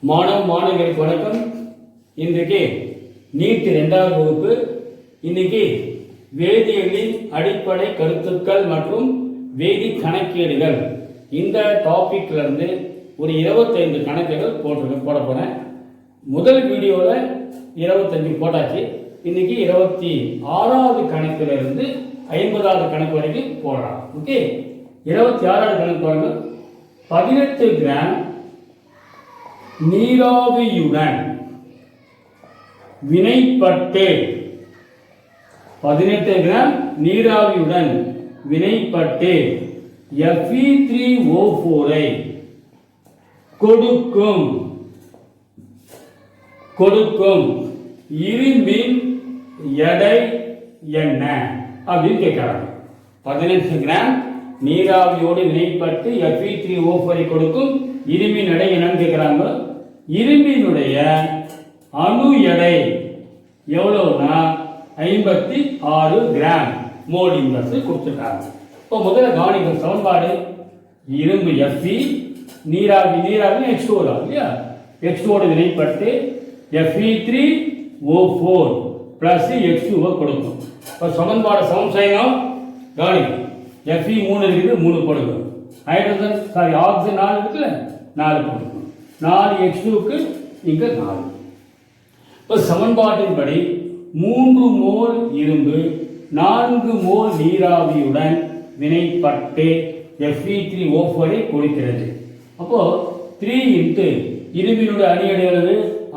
மாணவர்களுக்கு வணக்கம். இன்றைக்கு நீட் 2வது வகுப்பு. இன்னைக்கு வேதியியலின் அடிப்படை கருத்துக்கள் மற்றும் வேதி கணக்கீடுகள் இந்த டாபிக்ல இருந்து ஒரு 25 கணக்குகள் போட போறேன். முதல் வீடியோவில் 25 போட்டாச்சு. இன்னைக்கு 26வது கணக்குல இருந்து 50வது கணக்கு வரைக்கும் போடலாம். ஓகே, 26வது கணக்கு பாருங்க. 18 கிராம் நீராவியுடன் வினைப்பட்டு 18 கிராம் நீராவியுடன் வினைப்பட்டு Fe3O4 ஐ கொடுக்கும் இரும்பின் எடை என்ன அப்படின்னு கேட்கிறாங்க. 18 கிராம் நீராவியோடு வினைப்பட்டு Fe3O4 ஐ கொடுக்கும் இரும்பின் எடை என்னன்னு கேட்கிறாங்க. இரும்பினுடைய அணு எடை எவ்வளவுனா 56 கிராம் மோல் இன்வெர்ஸ் கொடுத்துருக்காங்க. இப்போ முதல்ல கவனிக்க சமன்பாடு. இரும்பு Fe, நீராவி H2O இல்லையா, H2O வினைப்பட்டு Fe3O4 பிளஸ் H2O கொடுக்கும். இப்போ சமன்பாடு சமம் செய்யணும். கவனிக்கும். Fe 3 இருக்குது, 3 கொடுக்கும். ஹைட்ரஜன் ஆக்சிஜன் 4 இருக்குல்ல, 4 கொடுக்கும். 4 H2க்கு இங்க 4. இப்போ சமன்பாட்டின்படி 3 மோல் இரும்பு 4 மோல் நீராவியுடன் வினைப்பட்டு Fe3O4 ஐ கொடுக்கிறது. அப்போ 3 இரும்பினுடைய அணு எடை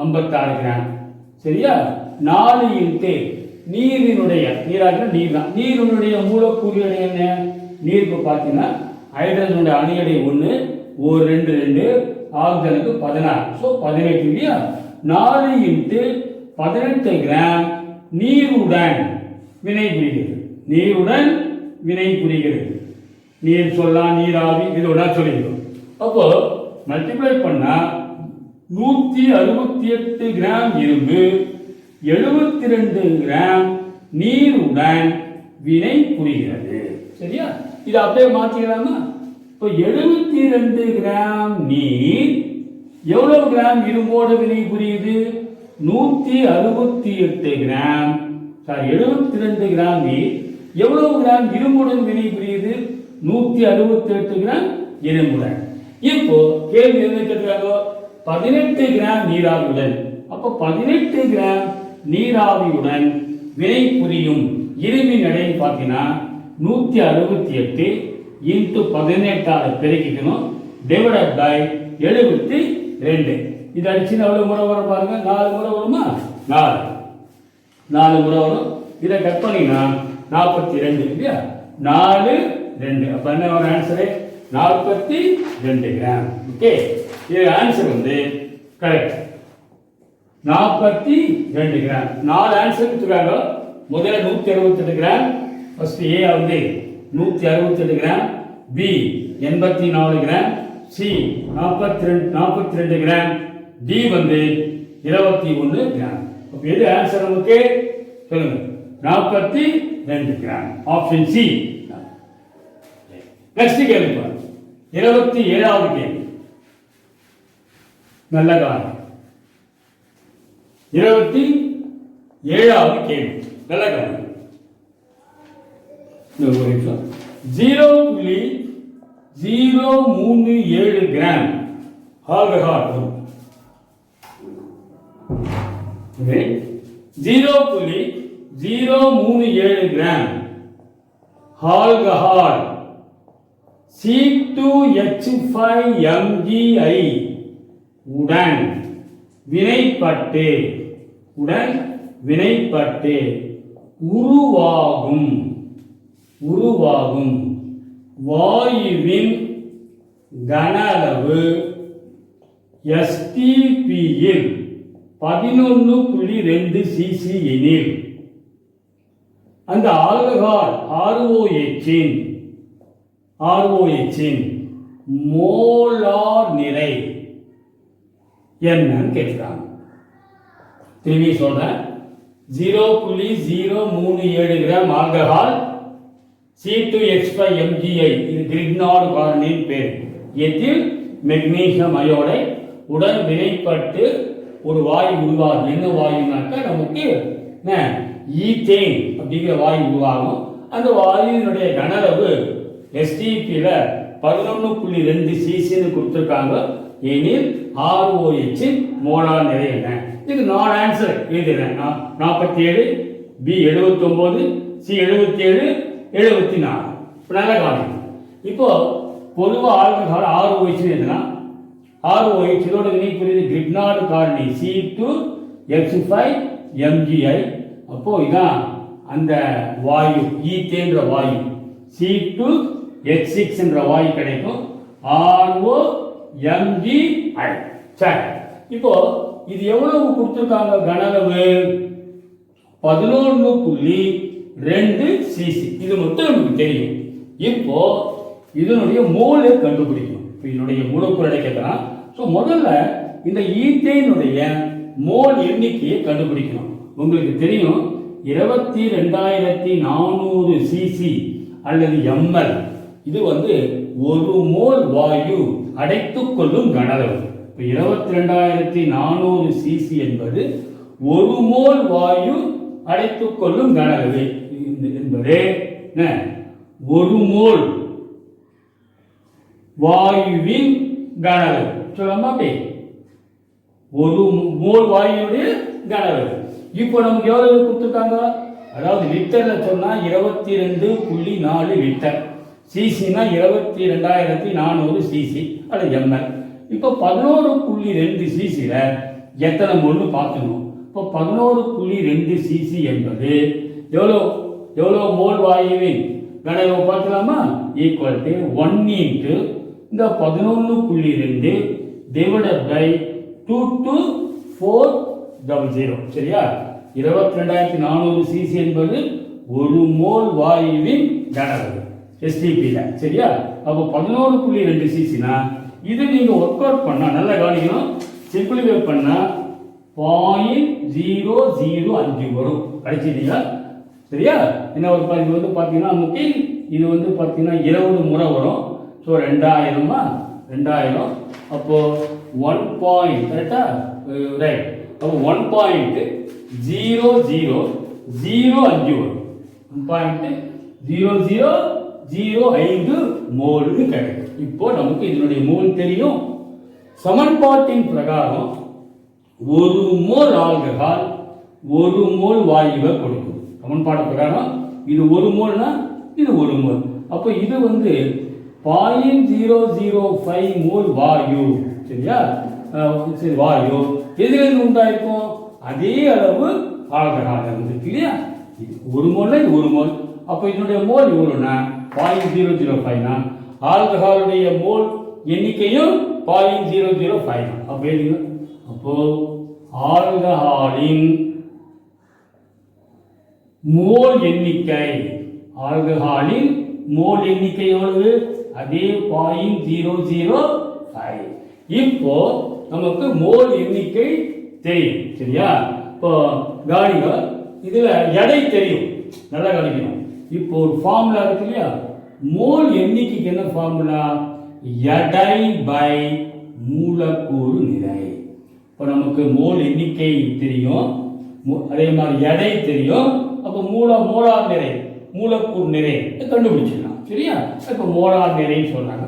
56 கிராம். சரியா? 4 நீரினுடைய நீரினுடைய மூலக்கூறு எடை என்ன? நீருக்கு பார்த்தீங்கன்னா ஹைட்ரஜனுடைய அணு எடை 1, 2 ஆக்சிஜனுக்கு 16, ஸோ 18 இல்லையா. 4 18 கிராம் நீருடன் வினைபுரிகிறது. நீர் சொல்லலாம், நீராவி இதோட சொல்லிக்கிறோம். அப்போ மல்டிப்ளை பண்ணா 168 கிராம் இரும்பு 72 கிராம் நீருடன் வினை புரிகிறது. சரியா? இதை அப்படியே மாற்றிக்கலாமா? இப்போ 72 கிராம் நீர் எவ்வளவு கிராம் இரும்போடு வினை புரியுது? 168 கிராம் 72 கிராம் நீர் எவ்வளவு கிராம் இரும்புடன் வினை புரியுது? 168 கிராம் இரும்புடன். இப்போ கேள்வி என்ன கேட்கிறாங்க? 18 கிராம் நீராவியுடன். அப்போ 18 கிராம் நீராவியுடன் வினை புரியும் இரும்பின் எடை பார்த்தீங்கன்னா 168 இன்டு 18 பெருக்கிக்கணும், டிவைடட் பை 72. இது அடிச்சு எவ்வளவு முறை வரும் பாருங்க. 4 முறை வருமா? 4 முறை வரும். இதை கட் பண்ணினா 42 இல்லையா. 4 2 அப்ப என்ன வரும் ஆன்சரு? 42 கிராம். ஓகே, இது ஆன்சர் கரெக்ட். 42 கிராம். 4 ஆன்சர் கொடுத்துருக்காங்க. முதல்ல 168 gram, first A 168 gram, B 84 gram, C 42 gram, D 21 gram. அப்ப எது ஆன்சர் நமக்கு சொல்லுங்க? 42 கிராம். Option C. நெக்ஸ்ட் கேள்வி பாருங்க. 27வது கேள்வி. நல்ல கவனம். 27வது கேள்வி. நல்ல கவனம். 0.037 gram alcohol 0.037 gram alcohol C2H5MgI உடன் வினைப்பட்டு உருவாகும் வாயுவின் கன அளவு STP இல் 11.2 cc எனில் அந்த ஆல்கஹால் ROH இன் மோலார் நிறை என்னன்னு கேட்கிறாங்க. திரும்பி சொல்றேன். 0.037 கிராம் ஆல்கஹால் C2H5MgI, இது கிரிக்னார்டு காரணியின் பேர். எத்தில் மெக்னீசியம் அயோடைட் உடன் வினைப்பட்டு ஒரு வாயு உருவாகும். என்ன வாயுனாக்கா நமக்கு ஈத்தேன் அப்படிங்கிற வாயு உருவாகும். அந்த வாயுவினுடைய கனரவு STPல 11.2 cc கொடுத்துருக்காங்க. எனில் ROH மோலார் நிறை என்ன? இதுக்கு 4 ஆன்சர் எழுதுறேன். 47, B 79, C 77, 74. நல்ல காரணம். இப்போ பொதுவாக ஆல்கஹால் ROH எதுனா ROH இதோட வினை புரியுது கிரிக்னார்டு காரணி C2H5MgI. அப்போ இதான் அந்த வாயு ஈத்தேன்ற வாயு C2H6 என்ற வாயு கிடைக்கும். ROMgI. சரி, இப்போ இது எவ்வளவு கொடுத்துருக்காங்க கனளவு? 11.2 cc. இது மட்டும் நமக்கு தெரியும். இப்போ இதனுடைய மோலை கண்டுபிடிக்கணும். இப்போ இதனுடைய மூலக்கூறு கேட்கலாம். ஸோ முதல்ல இந்த ஈத்தேனுடைய மோல் எண்ணிக்கையை கண்டுபிடிக்கணும். உங்களுக்கு தெரியும் 22,400 cc அல்லது ml. இது ஒரு மோல் வாயு அடைத்துக் கொள்ளும் கனளவு. இப்போ 22,400 cc என்பது ஒரு மோல் வாயு அடைத்துக் கொள்ளும் கனளவு என்பது ஒரு மோல் வாயுவின் கனளவு. சொல்லலாமா? அப்படி ஒரு மோல் வாயுடைய கனளவு. இப்போ நமக்கு எவ்வளவு கொடுத்துருக்காங்க? அதாவது லிட்டர்ல சொன்னா 22.4 லிட்டர். சிசினா 22,400 சிசி அல்லது ml. இப்போ 11.2 சிசில எத்தனை மோல்னு பார்க்கணும். இப்போ 11.2 சிசி என்பது எவ்வளோ மோல் வாயுவின் கனளவு பார்க்கலாமா? ஈக்குவல் டு 1 இன்ட்டு இந்த 11.2 டிவைடட் பை 22400. சரியா? 22,400 சிசி என்பது ஒரு மோல் வாயுவின் கனளவு STPல. சரியா? அப்போ 11.2 சிசினா இது நீங்க ஒர்க் அவுட் பண்ணா நல்லா கவனிக்கணும். சிம்பிளிஃபை பண்ணா 0.005 வரும். கிடைச்சிட்டீங்களா? சரியா? என்ன ஒரு இது பார்த்தீங்கன்னா நமக்கு இது பார்த்தீங்கன்னா 20 முறை வரும். ஸோ 2000 அப்போ 1 பாயிண்ட் கரெக்டா? ரைட். அப்போ 1.0005 வரும். 1.0005 மோலுக்கு கிடைக்கும். இப்போ நமக்கு இதனுடைய மோல் தெரியும். சமன்பாட்டின் பிரகாரம் ஒரு மோல் ஆல்கஹால் ஒரு மோல் வாயுவை கொடுக்கும். சமன்பாடு பிரகாரம் இது ஒரு மோல்னா இது ஒரு மோல். அப்போ இது 0.005 மோல் வாயு. சரியா? சரி, வாயு எதிலிருந்து உண்டாயிருக்கும்? அதே அளவு ஆல்கஹால் இருக்கு இல்லையா? ஒரு மோல்னா இது ஒரு மோல். அப்போ இதனுடைய மோல் எவ்வளோனா 0.005னா ஆல்கஹாலுடைய மோல் எண்ணிக்கையும் 0.005 தான். அப்போ ஆல்கஹாலின் மோல் எண்ணிக்கை எவ்வளவு? அதே 0.005. இப்போ நமக்கு மோல் எண்ணிக்கை தெரியும். சரியா? இப்போ கவனிங்க, இதுல எடை தெரியும். நல்லா கவனிக்கணும். இப்போ ஒரு ஃபார்முலா இருக்கு இல்லையா? மோல் எண்ணிக்கைக்கு என்ன ஃபார்முலா? எடை பை மூலக்கூறு நிறை. இப்போ நமக்கு மோல் எண்ணிக்கை தெரியும், அதே மாதிரி எடை தெரியும். அப்போ மோலார் நிறை மூலக்கூறு நிறை கண்டுபிடிச்சிடலாம். சரியா? இப்போ மோலார் நிறைன்னு சொல்றாங்க.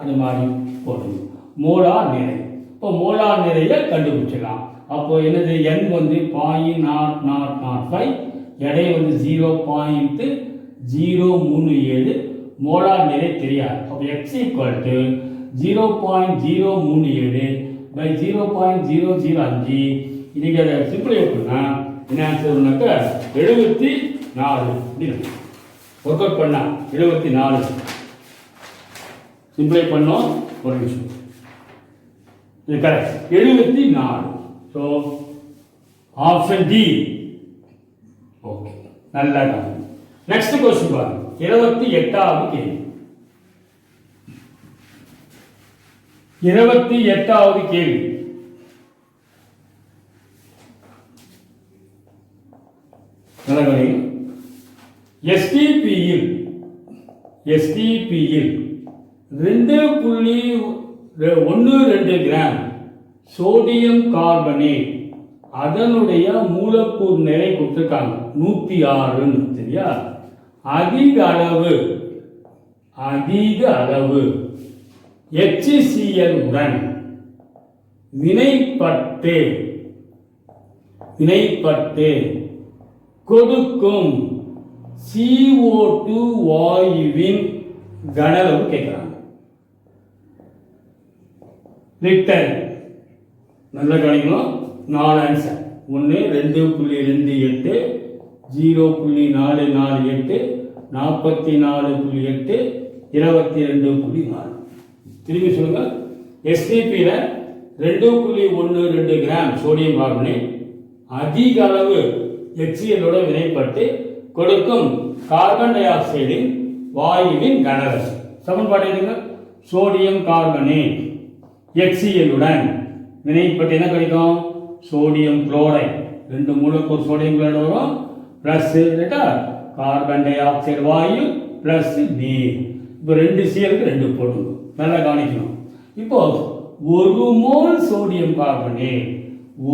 அது மாதிரி போடுங்க மோலார் நிறை. இப்போ மோலார் நிறைய கண்டுபிடிச்சிடலாம். அப்போ என்னது? n 0.0005, எடை 0.037, மோலார் நிறை தெரியாது. அப்போ x = 0.037 by 0.005. இன்னைக்கு அதை சிம்பிளை பண்ணா என்ன ஆன்சர்னாக்க 74. ஒர்க் அவுட் பண்ணா 74. சிம்பிளை பண்ணோம். ஒரு நிமிஷம். இது correct. 74. So option D. Okay, நல்லா. நெக்ஸ்ட் கொஸ்டின் பாருங்க. 28வது கேள்வி. 28வது கேள்வி. STPயில் 2.12 கிராம் சோடியம் கார்பனேட் அதனுடைய மூலக்கூறு நிலை கொடுத்துருக்காங்க 106 சரியா. அதிக அளவு HCl உடன் வினைப்பட்டு கொடுக்கும் CO2 வாயுவின் கன அளவு கேட்கிறாங்க. லிட்டர் நல்லா கவனிக்கணும். 4 ஆன்சர். 1 2.28 0.448 44.8 22.4. திரும்பி சொல்லுங்க. STP-ல 2.12 கிராம் சோடியம் கார்பனேட் அதிக அளவு HCl-ஓட வினைப்பட்டு கொடுக்கும் கார்பன் டை ஆக்சைடின் வாயுவின் கனரசு. சமன்பாடு எழுதுங்க. சோடியம் கார்பனேட் HCl-உடன் வினைப்பட்டு என்ன கிடைக்கும்? சோடியம் குளோரைடு 2 மூலக்கூறு சோடியம் குளோரைடு வரும் பிளஸ் கார்பன் டை ஆக்சைடு வாயு பிளஸ் நீர். இப்போ 2 Cl-க்கு 2 போட்டுங்க. நல்லா கவனிக்கணும். இப்போ 1 mole sodium carbonate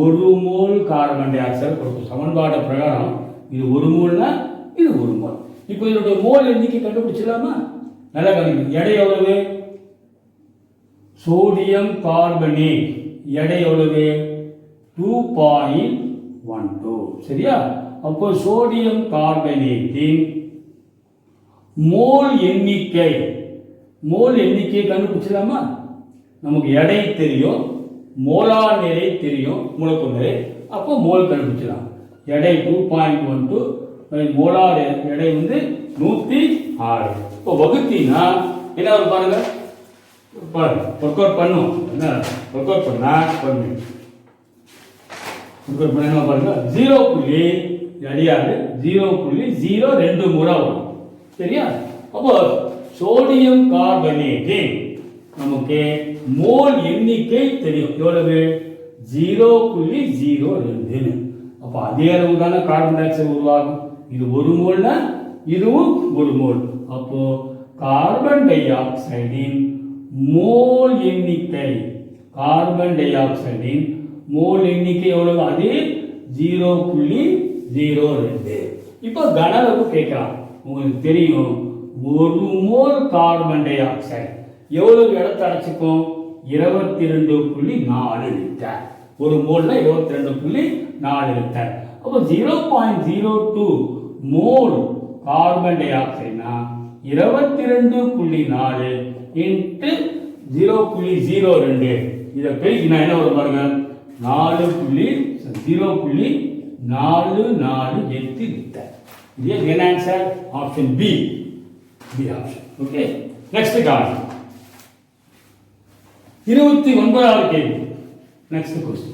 1 mole carbon dioxide கொடுக்கும். சமன்பாடு பிரகாரம் இது 1 மோல்னா இது 1 மோல். இப்போ இதோட மோல் எண்ணிக்கை கண்டுபிடிச்சிடலாமா? நல்லா கவனிக்கணும். எடை எவ்வளவு? சோடியம் கார்பனேட் எடை எவ்வளவு? 2.12 சரியா. அப்போ சோடியம் கார்பனேட்டின் மோல் எண்ணிக்கை கண்டுபிடிச்சிடலாமா? நமக்கு எடை தெரியும், மோலார் நிலை தெரியும், மூலக்கூறு நிலை. அப்போ மோல் கண்டுபிடிச்சலாம். எடை 2.12, மோலார் எடை 106. இப்போ வகுத்தீங்கன்னா என்ன வரும் பாருங்க. ஒர்க் அவுட் பண்ணும். என்ன ஒர்க் அவுட் பண்ணா பாருங்க. 0.02 முறை வரும் சரியா. அப்போ சோடியம் கார்பனேட்டின் நமக்கு மோல் எண்ணிக்கை தெரியும். எவ்வளவு? 0.02. அப்போ அதே அளவு தானே கார்பன் டை ஆக்சைடு உருவாகும். இது 1 மோல்னா இதுவும் 1 மோல். அப்போ கார்பன் டை ஆக்சைடின் மோல் எண்ணிக்கை எவ்வளவு? அது 0.02. இப்போ கன அளவு கேட்கலாம். உங்களுக்கு தெரியும் 1 மோல் கார்பன் டை ஆக்சைடு எவ்வளவு இடத்தை அடைச்சிக்கும்? 22.4 லிட்டர். 1 மோல்னா 22.4 லிட்டர். அப்போ 0.02 மோல் கார்பன் டை ஆக்சைடுனா 22.4 இன்ட்டு 0.02. இதை பெருக்கினா என்ன வரும் பாருங்க. 0.448 லிட்டர். இது என்ன answer? Option B option. Okay. Next காலம் 29வது கேள்வி. Next question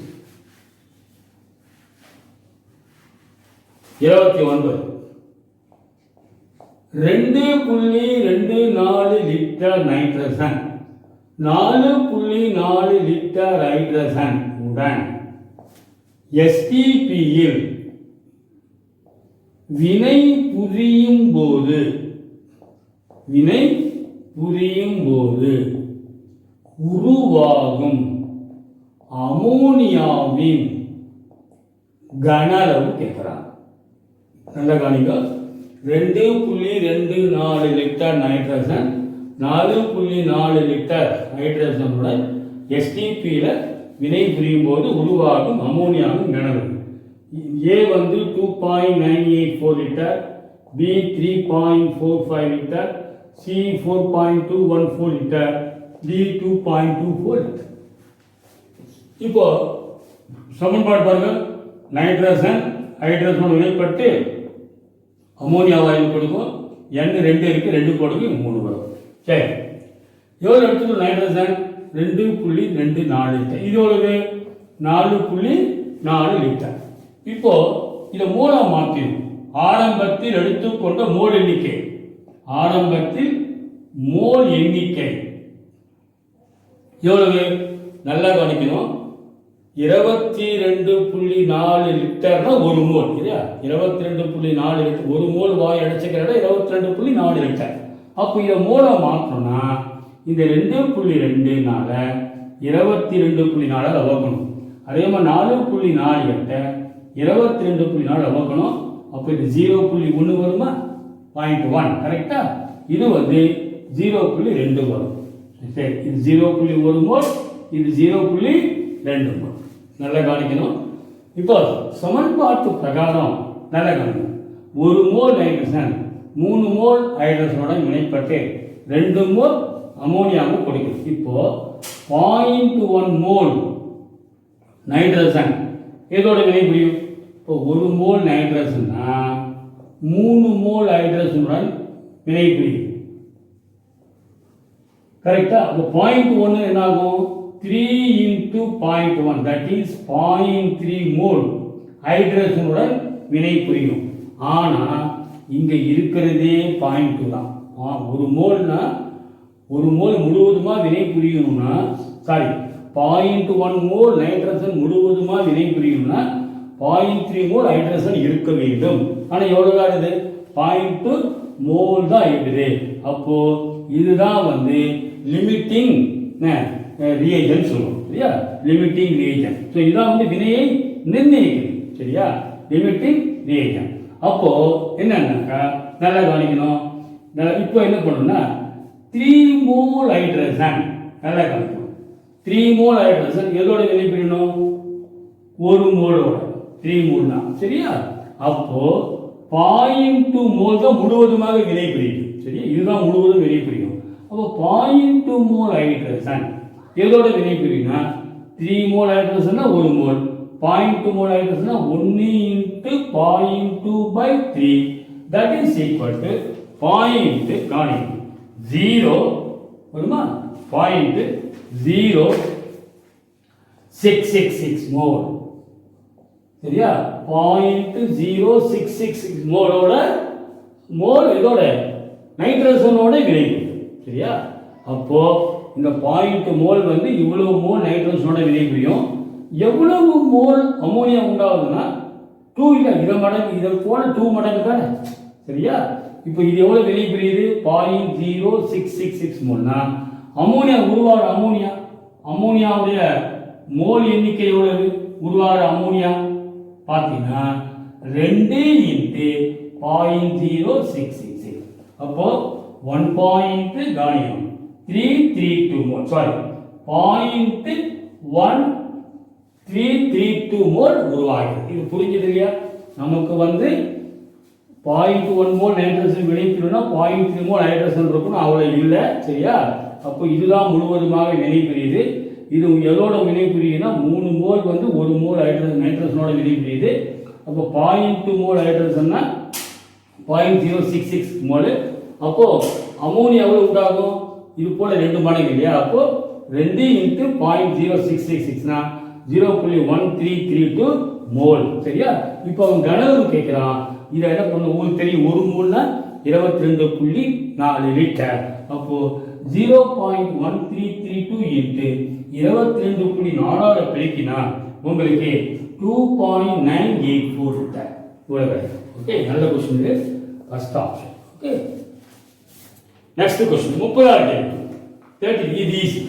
29. 2.24 litre nitrogen 4.4 litre hydrogen உடன் STP-யில் வினை புரியும் போது உருவாகும் அமோனியாவின் கன அளவு கேட்கிறாங்க. நல்லா கவனிங்க. 2.24 லிட்டர் நைட்ரஜன் 4.4 லிட்டர் ஹைட்ரஜனுடன் STP-ல வினை புரியும் போது உருவாகும் அமோனியாவின் கன அளவு. A 2.984 litre, B 3.45 litre, C 4.214 litre, D 2.24 litre. இப்போ சமன்பாடு பாருங்க. நைட்ரஜன் ஹைட்ரஜன் வினைப்பட்டு அமோனியா வாயு கொடுக்கும். N 2 இருக்கு, 2 போடுங்க 3 வரும். சரி, எவ்வளவு எடுத்துக்கணும்? Nitrogen 2.24 litre. இது எவ்வளவு? 4.4 லிட்டர். இப்போ இதை மோலா மாற்றிடும். ஆரம்பத்தில் எடுத்துக்கொண்ட மோல் எண்ணிக்கை எவ்வளவு? நல்லா கவனிக்கணும். 22.4 லிட்டர்னா 1 மோல் இல்லையா? 22.4 லிட்டர் 1 மோல் வாயு அடைச்சிக்கிற 22.4 லிட்டர். அப்போ இதை மோலா மாற்றணும்னா இந்த 2.2னால 22.4 வகுக்கணும். அதே மாதிரி 4.48 22.4 வகுக்கணும். அப்போ இது 0.1 வருமா? 0.1 கரெக்டா? இது வந்து 0.2 வரும். சரி, இது 0.1 மோல், இது 0.2 மோல். நல்லா கவனிக்கணும். இப்போ சமன்பாட்டு பிரகாரம் நல்லா கவனிக்கணும். 1 மோல் நைட்ரஜன் 3 மோல் ஹைட்ரஜனோட வினைப்பட்டு 2 மோல் அமோனியாவும் கொடுக்குது. இப்போ 0.1 மோல் நைட்ரஜன் எதோட வினை புரியும்? இப்போ 1 மோல் நைட்ரஜன்னா 3 மோல் ஹைட்ரஜனுடன் வினை புரியும். கரெக்டா? அப்போ 0.1 என்ன ஆகும்? 3 into 0.1 that is 0.3 மோல் ஹைட்ரஜனுடன் வினை புரியும். ஆனா இங்க இருக்கிறதே 0.2 தான். 1 மோல்னா 1 மோல் முழுவதுமா வினை புரியணும்னா, சாரி 0.1 மோல் நைட்ரஜன் முழுவதுமா வினை புரியணும்னா 0.3 மோல் ஹைட்ரஜன் இருக்க வேண்டும். ஆனா எவ்வளவு ஆகுது? 0.2 மோல் தான் இருக்குது. அப்போ இதுதான் வந்து லிமிட்டிங் ரியேஜன்ட் சொல்லுவோம். சரியா? லிமிட்டிங் ரியேஜன்ட். ஸோ இதான் வந்து வினையை நிர்ணயிக்குது. சரியா? லிமிட்டிங் ரியேஜன்ட். அப்போ என்னன்னாக்கா நல்லா கவனிக்கணும். இப்போ என்ன பண்ணணும்னா 3 மோல் ஹைட்ரஜன் நல்லா கவனிக்கணும். 3 மோல் ஹைட்ரஜன் எதோட வினை புரியணும்? 1 மோலோட 3 மோல் தான். சரியா? அப்போ 0.2 மோல் தான் முழுவதுமாக வினை புரியும். சரியா? இதுதான் முழுவதும் வினை புரியும். அப்போ 0.2 மோல் ஹைட்ரஜன் எதோட வினை புரியும்னா 3 mole ஹைட்ரஜன்னா 1 mole, 0.2 mole ஹைட்ரஜன்னா 1 into 0.2/3 that is equal to 0.0 வருமா? 0.0666 மோல். சரியா? 0.0666 மோலோட மோல் எதோட? நைட்ரஜனோட வினை. சரியா? அப்போ இந்த 0.2 மோல் வந்து இவ்வளவு மோல் நைட்ரஜனோட வினை புரியும். எவ்வளவு மோல் அமோனியா உண்டாகுதுன்னா 2 இல்லை, இதை மடங்கு, இதை போல 2 மடங்கு தானே. சரியா? இப்போ இது எவ்வளவு வினை புரியுது? 0.0666 மோல்னா அமோனியா உருவாகிற அமோனியாவுடைய மோல் எண்ணிக்கை எவ்வளவு? உருவாகிற அமோனியா பார்த்தீங்கன்னா 2 into 0.0666. அப்போ 1.332 மோல், சாரி 0.1332 மோல் உருவாகிறது. இது புரிஞ்சது இல்லையா? நமக்கு வந்து 0.1 மோல் நைட்ரஜன் வினைப்புரியும்னா 0.3 மோல் ஹைட்ரஜன் இருக்கணும், அவ்வளவு இல்லை. சரியா? அப்போ இதுதான் முழுவதுமாக வினை புரியுது. இது எதோட வினை புரியுதுன்னா 3 மோல் வந்து 1 மோல் ஹைட்ரஜன் நைட்ரஜனோட வினை புரியுது. அப்போ 0.2 மோல் ஹைட்ரஜன்னா 0.066 மோல். அப்போ அமோனியா எவ்வளவு உண்டாகும்? இது போல 2 மடங்கு இல்லையா? அப்போ 2 into 0.0666னா 0.1332 மோல். சரியா? இப்போ அவன் கனவு கேட்கிறான். இதை என்ன பண்ண? உங்களுக்கு தெரியும், 1 மோல்னா 22.4 லிட்டர். அப்போ 0.1332 into 22.4 பெருக்கினா உங்களுக்கு 2.984 லிட்டர். இவ்வளவு. ஓகே, நல்ல क्वेश्चन இது. First option. Okay, next question 36 கேள்வி. 30 இது ஈஸி.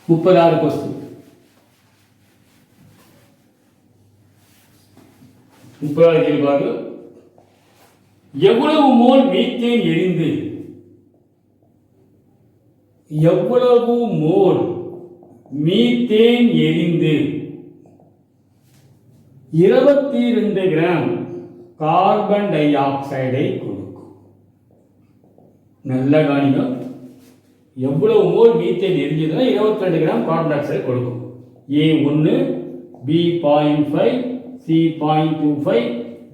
36 क्वेश्चन. 36 கேள்வி பாருங்க. எவ்வளவு மோல் மீத்தேன் எரிந்து 22 கிராம் கார்பன் டை ஆக்சைடை கொடுக்கும். நல்லா கவனிங்க. எவ்வளவு மோல் மீத்தேன் எரிஞ்சதுன்னா 22 கிராம் கார்பன் டை ஆக்சைடு கொடுக்கும். A1, B.5, C.25,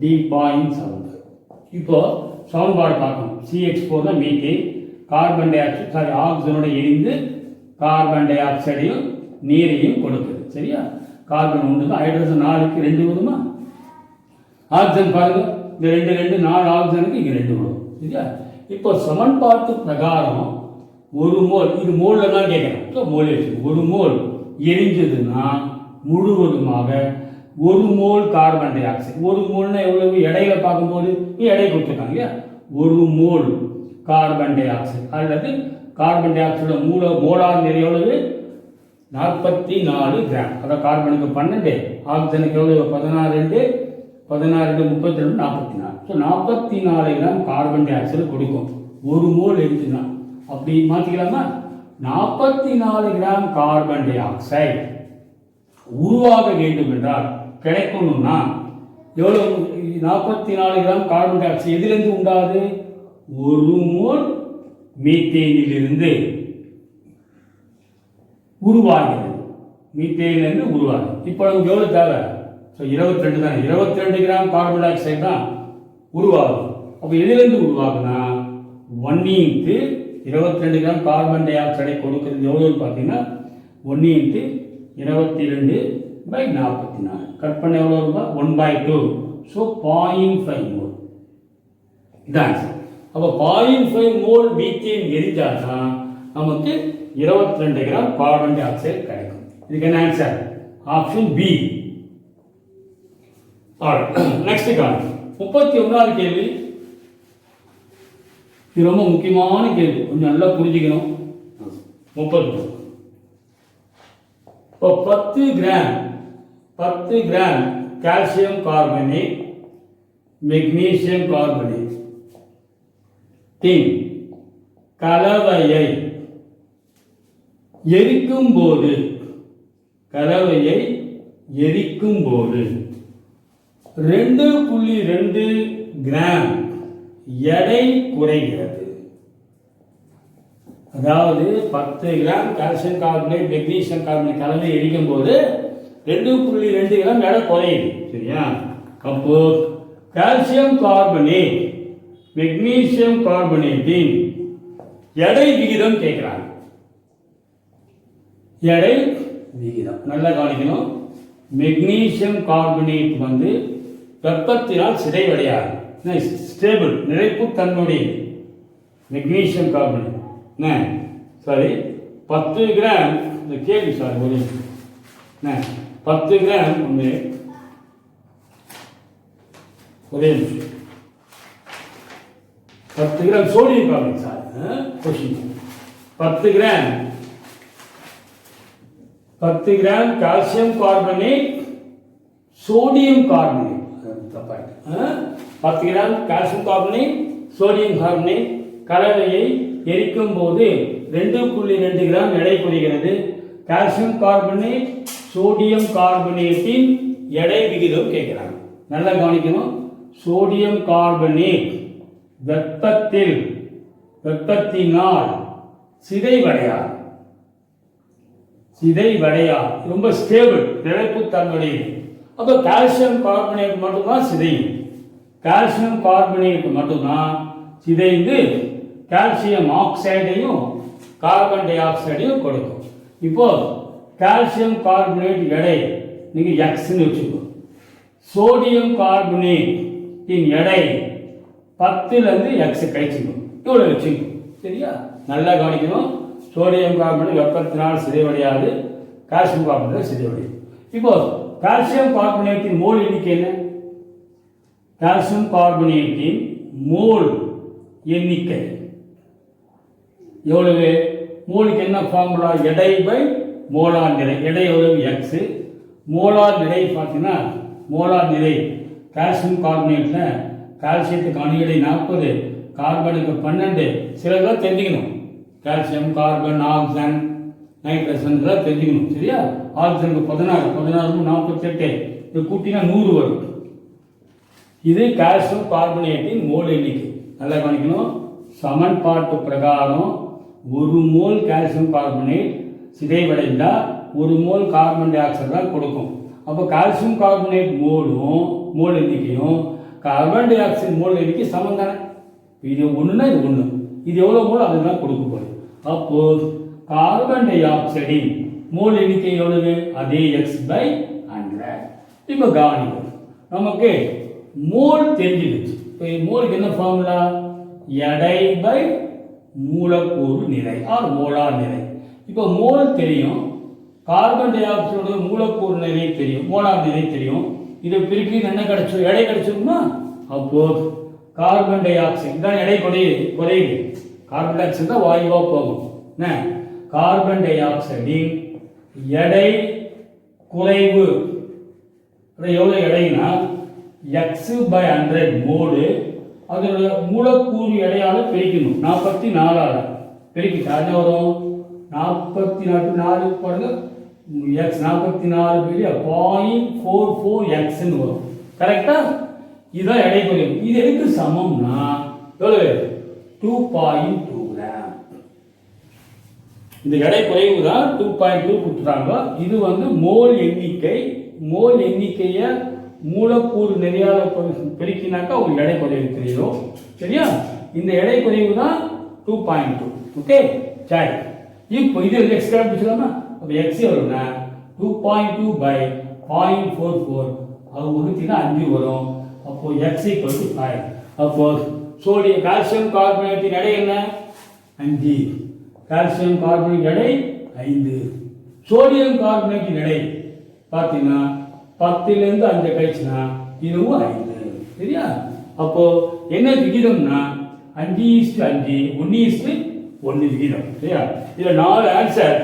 D.75. இப்போ சமன்பாடு பார்க்கணும். CH4 தான் methane, carbon dioxide, sorry ஆக்சிஜனோட எரிந்து கார்பன் டை ஆக்சைடையும் நீரையும் கொடுக்குது. சரியா? கார்பன் 1 தான், ஹைட்ரஜன் 4க்கு 2 வருமா? ஆக்சிஜன் பாருங்க, இந்த 2 4 ஆக்சிஜனுக்கு இங்க 2 வரும். சரியா? இப்போ சமன்பாட்டு பிரகாரம் 1 மோல், இது மோல்ல தான் கேட்கிறேன். மோல் 1 மோல் எரிஞ்சதுன்னா முழுவதுமாக 1 மோல் கார்பன் டை ஆக்சைடு. 1 மோல்னா எவ்வளவு? எடையில பார்க்கும்போது எடை கொடுத்துருக்காங்க இல்லையா? 1 மோல் கார்பன் டை ஆக்சைடு அல்லது கார்பன் டை ஆக்சைடு மோலார் நிறை எவ்வளவு 44 கிராம். அதான் கார்பனுக்கு 12, ஆக்சிஜனுக்கு எவ்வளவு 16 32 44. So 44 gram carbon dioxide கொடுக்கும் ஒரு மோல் எடுத்துனா. அப்படி மாற்றிக்கலாமா? 44 கிராம் கார்பன் டை ஆக்சைடு உருவாக வேண்டும் என்றால் கிடைக்கணும்னா எவ்வளவு? 44 கிராம் கார்பன் டை ஆக்சைடு எதிலிருந்து உண்டாது? ஒரு மோல் மீத்தேனிலிருந்து உருவாகிறது. மீத்தேனிலிருந்து உருவாகுது. இப்போ நமக்கு எவ்வளவு தேவை? ஸோ 22 தான். 22 கிராம் கார்பன் டை ஆக்சைடு தான் உருவாகும். அப்போ எதிலிருந்து உருவாகுனா 1 × 22 கிராம் கார்பன் டை ஆக்சைடை கொடுக்கிறது எவ்வளோன்னு பார்த்தீங்கன்னா 1 × 22/44. கட் பண்ண எவ்வளோ ரூபா? 1/2. ஸோ 0.5 மோல் இதான். அப்போ 0.5 மோல் மீத்தேன் எரிஞ்சால் தான் நமக்கு 22 கிராம் கார்பன் டை ஆக்சைடு கிடைக்கும். இதுக்கு என்ன ஆன்சர்? Option B. நெக்ஸ்ட் காணும் 31வது கேள்வி. இது ரொம்ப முக்கியமான கேள்வி, கொஞ்சம் நல்லா புரிஞ்சுக்கணும். 30 இப்போ 10 gram calcium carbonate magnesium carbonate கலவையை எரிக்கும் போது 2.2 கிராம் எடை குறைகிறது. அதாவது 10 gram calcium carbonate magnesium carbonate கலவை எரிக்கும் போது 2.2 கிராம் எடை குறையுது. சரியா? அப்போ கால்சியம் கார்பனேட் மெக்னீசியம் கார்பனேட்டின் எடை விகிதம் கேட்கிறாங்க. எடை விகிதம் நல்லா கவனிக்கணும். மெக்னீசியம் கார்பனேட் வந்து வெப்பத்தினால் சிதைவடையாது, ஸ்டேபிள் நிலைப்பு தன்னுடைய மெக்னீசியம் கார்பனேட். சாரி 10 கிராம் இந்த கேள்வி சார் ஒரு 10 கிராம் ஒரே 10 gram sodium carbonate sir question 10 gram calcium carbonate sodium carbonate 10 gram calcium carbonate sodium carbonate கலவையை எரிக்கும் போது 2.2 கிராம் எடை குறைகிறது. கால்சியம் கார்பனேட் சோடியம் கார்பனேட்டின் எடை விகிதம் கேட்கிறாங்க. நல்லா கவனிக்கணும். சோடியம் கார்பனேட் வெப்பத்தினால் சிதைவடையாது, ரொம்ப ஸ்டேபிள் நிலைப்பு தன்மையுடையது. அப்போ கால்சியம் கார்பனேட் மட்டும்தான் சிதையும். கால்சியம் கார்பனேட் மட்டும்தான் சிதைந்து கால்சியம் ஆக்சைடையும் கார்பன் டை ஆக்சைடையும் கொடுக்கும். இப்போ கால்சியம் கார்பனேட் எடை நீங்க எக்ஸ்ன்னு வச்சுக்கோ. சோடியம் கார்பனேட்டின் எடை 10லேருந்து எக்ஸ் கழிச்சுக்கணும். இவ்வளோ வச்சுக்கணும். சரியா? நல்லா கவனிக்கணும். சோடியம் கார்பனேட் வெப்பத்தினால் சிதைவடையாது, கால்சியம் கார்பனேட் சிதைவடையும். இப்போ கால்சியம் கார்பனேட்டின் மோல் எண்ணிக்கை என்ன? கால்சியம் கார்பனேட்டின் மோல் எண்ணிக்கை எவ்வளவு? மோலுக்கு என்ன ஃபார்முலா? எடை பை மோலார் நிறை. எடை எவ்வளவு? எக்ஸ். மோலார் நிறை பார்த்தீங்கன்னா மோலார் நிறை கால்சியம் கார்பனேட்டில் கால்சியத்துக்கு அணு எடை 40, கார்பனுக்கு 12. சிலதெல்லாம் தெரிஞ்சுக்கணும். கால்சியம், கார்பன், ஆக்சிஜன், நைட்ரஜன் இதெல்லாம் தெரிஞ்சுக்கணும். சரியா? ஆக்சிஜனுக்கு 16, 48, இது கூட்டினா 100 வரும். இது கால்சியம் கார்பனேட்டின் மோல் எண்ணிக்கை. நல்லா கவனிக்கணும். சமன்பாட்டு பிரகாரம் 1 மோல் கால்சியம் கார்பனேட் சிதைவடைந்தால் 1 மோல் கார்பன் டை ஆக்சைடு தான் கொடுக்கும். அப்போ கால்சியம் கார்பனேட் மோல் எண்ணிக்கையும் கார்பன் டை ஆக்சைடு மோல் எண்ணிக்கை சமம் தானே. இது ஒன்றுனா இது ஒன்று, இது எவ்வளோ மோல் அதுதான் கொடுக்க போகுது. அப்போ கார்பன் டை ஆக்சைடின் மோல் எண்ணிக்கை எவ்வளவு? அதே x/100. இப்போ கவனிக்கும். நமக்கு மோல் தெரிஞ்சிடுச்சு. இப்போ மோலுக்கு என்ன ஃபார்முலா? எடை பை மூலக்கூறு நிறை ஆர் மோலார் நிறை. இப்போ மோல் தெரியும், கார்பன் டை ஆக்சைடு மூலக்கூறு நிறை தெரியும், மோலார் நிறை தெரியும். இதை பிரிக்கி என்ன கிடைச்சோம்? எடை கிடைச்சிருக்குமா? அப்போ கார்பன் டை ஆக்சைடு தான் எடை குறையுது. கார்பன் டை ஆக்சைடு தான் வாயுவா போகும். என்ன கார்பன் டை ஆக்சைடின் எடை குறைவு எவ்வளவு எடைனா x/100 மோல். அதோட மூலக்கூறு எடையால பெருக்கணும். 44 பெருக்கிட்டா என்ன வரும்? 44 பாருங்க, x 44 0.44x வரும். கரெக்டா? இதுதான் எடை குறைவு. இது எதுக்கு சமம்னா எவ்வளவு? 2.2 கிராம். இந்த எடை குறைவு தான் 2.2 கொடுத்துட்டாங்க. இது வந்து மோல் எண்ணிக்கை. மோல் எண்ணிக்கையை மூலக்கூறு நிறையால பெருக்கினாக்கா உங்களுக்கு எடை குறைவு தெரியும். சரியா? இந்த எடை குறைவு தான் 2.2. ஓகே, சரி. இப்போ இது எக்ஸ் கண்டுபிடிச்சலாமா? அப்போ எக்ஸ் எவ்வளோனா 2.2 by 0.44 அது வகுத்தினா 5 வரும். அப்போ எக்ஸ் ஈக்குவல் டு 5. அப்போ சோடியம் கால்சியம் கார்பனேட்டின் எடை என்ன? 5. கால்சியம் கார்பனேட் எடை 5. சோடியம் கார்பனேட்டின் எடை பார்த்தீங்கன்னா 10லேருந்து 5 கழிச்சுனா இதுவும் 5. சரியா? அப்போ என்ன விகிதம்னா 5:5 1:1 விகிதம். சரியா? இதில் 4 ஆன்சர்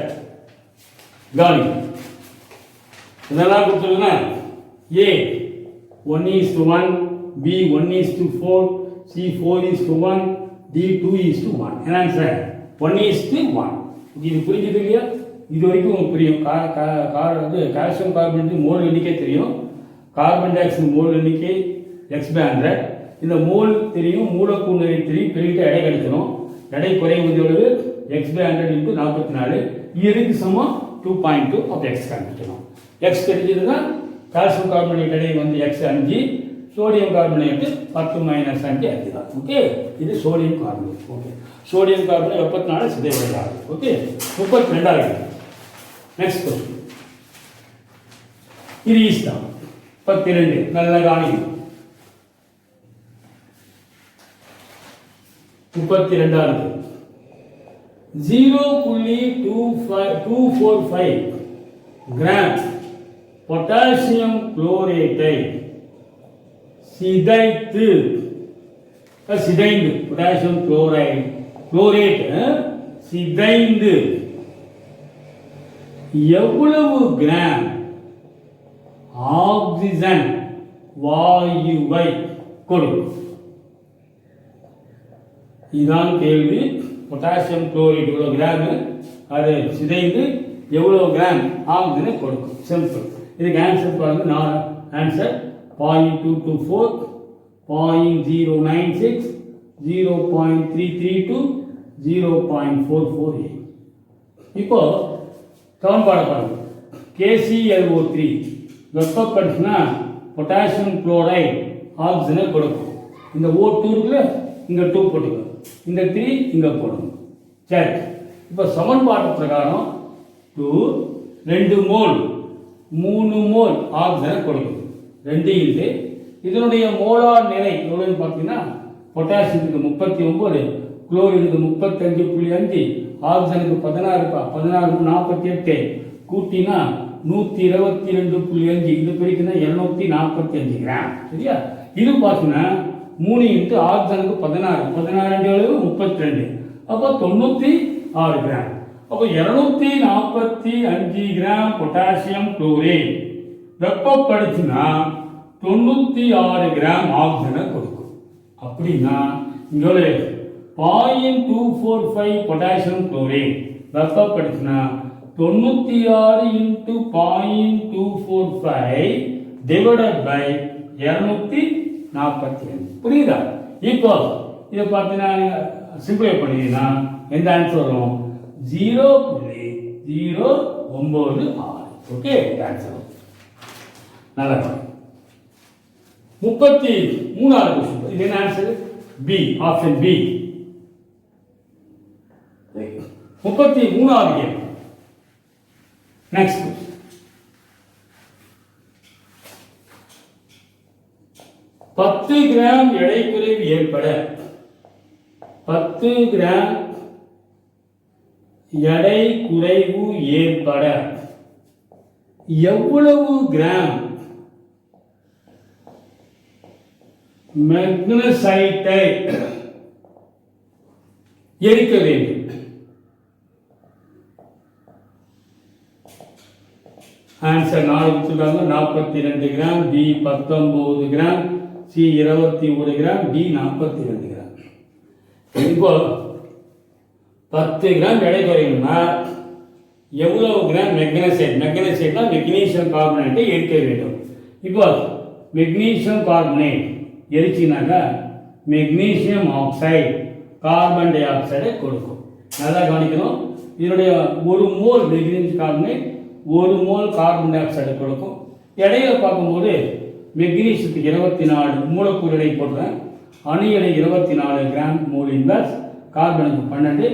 காலி. இதெல்லாம் கொடுத்துருங்க. ஏ 1:1, பி 1:4, சி 4:1, டி 2:1. என்ன ஆன்சர்? 1:1. இது புரிஞ்சுது இல்லையா? இது வரைக்கும் உங்களுக்கு புரியும். கால்சியம் கார்பனேட் மோல் எண்ணிக்கை தெரியும். கார்பன் டை ஆக்சைடு மோல் எண்ணிக்கை x/100. இந்த மோல் தெரியும், மூலக்கூறு தெரியும், பெருகிட்ட எடை கிடைக்கணும். எடை குறைவது எவ்வளவு? x/100 × 44. இதுக்கு சமம் 2.2 ஆஃப் x கண்டுபிடிக்கணும். x தெரிஞ்சதுன்னா கால்சியம் கார்பனேட் எடை வந்து x 5, சோடியம் கார்பனேட் 10 - 5 5 தான். ஓகே, இது sodium carbonate. Okay, sodium carbonate 74 சிதைவடையாது. ஓகே, 32வது. Next question. இது ஈஸ்டா 32 நல்ல காணியம். 32வது 0.245 கிராம் பொட்டாசியம் குளோரேட்டை சிதைந்து பொட்டாசியம் குளோரேட் சிதைந்து எவ்வளவு கிராம் ஆக்சிஜன் வாயுவை கொடுக்கும்? இதுதான் கேள்வி. பொட்டாசியம் குளோரைடு இவ்வளவு கிராம், அது சிதைந்து எவ்வளவு கிராம் ஆக்சிஜனை கொடுக்கும்? சிம்பிள். இதுக்கு ஆன்சர் பாருங்க. 4 ஆன்சர் 0.224, 0.096, 0.332, 0.448. இப்போ சமன்பாடு பாருங்க. KClO3 வெப்பப்படுத்தினா பொட்டாசியம் குளோரைடு ஆக்சிஜனை கொடுக்கும். இந்த O2 இருக்குல்ல, இங்கே 2 போட்டுக்கணும், இந்த 3 இங்கே போடணும். சரி, இப்போ சமன்பாட்டு பிரகாரம் 2 மோல் 3 மோல் ஆக்சிஜனை கொடுக்கும். 2 இன்ட்டு இதனுடைய மோலார் நிறை எவ்வளோன்னு பார்த்தீங்கன்னா பொட்டாசியத்துக்கு 39, குளோரினுக்கு 35.5, ஆக்சிஜனுக்கு 16, 48 கூட்டினா 122.5. இது பிரிக்குன்னா 245 கிராம். சரியா? இது பார்த்தீங்கன்னா 3 இன்ட்டு ஆக்சிஜனுக்கு 16, 32, அப்போ 96 கிராம். அப்போ 245 கிராம் பொட்டாசியம் குளோரைடு வெப்பப்படுத்தினா 96 கிராம் ஆக்சிஜனை கொடுக்கும். அப்படின்னா இங்கே 0.245 பொட்டாசியம் குளோரைடு வெப்பப்படுத்தினா 96 இன்ட்டு 0.245 டிவைடட் பை 245. புரியுதா? இப்போ இதை பார்த்தீங்கன்னா சிம்பிளை பண்ணிங்கன்னா எந்த ஆன்சர் வரும்? 0.096. ஓகே, ஆன்சர் நல்லா. 33வது கொஸ்டின். இது என்ன ஆன்சர்? B, option B. 33வது கேள்வி. நெக்ஸ்ட் 10 கிராம் எடை குறைவு ஏற்பட 10 கிராம் எடை குறைவு ஏற்பட எவ்வளவு கிராம் மெக்னசைட்டை எரிக்க வேண்டும். ஆன்சர் 4 கொடுத்துருக்காங்க. 42 gram, B 19 gram, C 21 gram, D 42 gram. இப்போ 10 கிராம் எடை குறையணும்னா எவ்வளவு கிராம் மெக்னீசியம்னா மெக்னீசியம் கார்பனேட்டை எரிக்க வேண்டும். இப்போ மெக்னீசியம் கார்பனேட் எரிச்சினாக்கா மெக்னீசியம் ஆக்சைடு கார்பன் டை ஆக்சைடை கொடுக்கும். நல்லா கவனிக்கணும். இதனுடைய 1 mole magnesium carbonate 1 mole carbon டை ஆக்சைடை கொடுக்கும். எடையில பார்க்கும்போது மெக்னீசியத்துக்கு 24 மூலக்கூறு எடை போடுறேன். அணு எடை 24 கிராம் மோல் இன்வெர்ஸ், கார்பனுக்கு 12,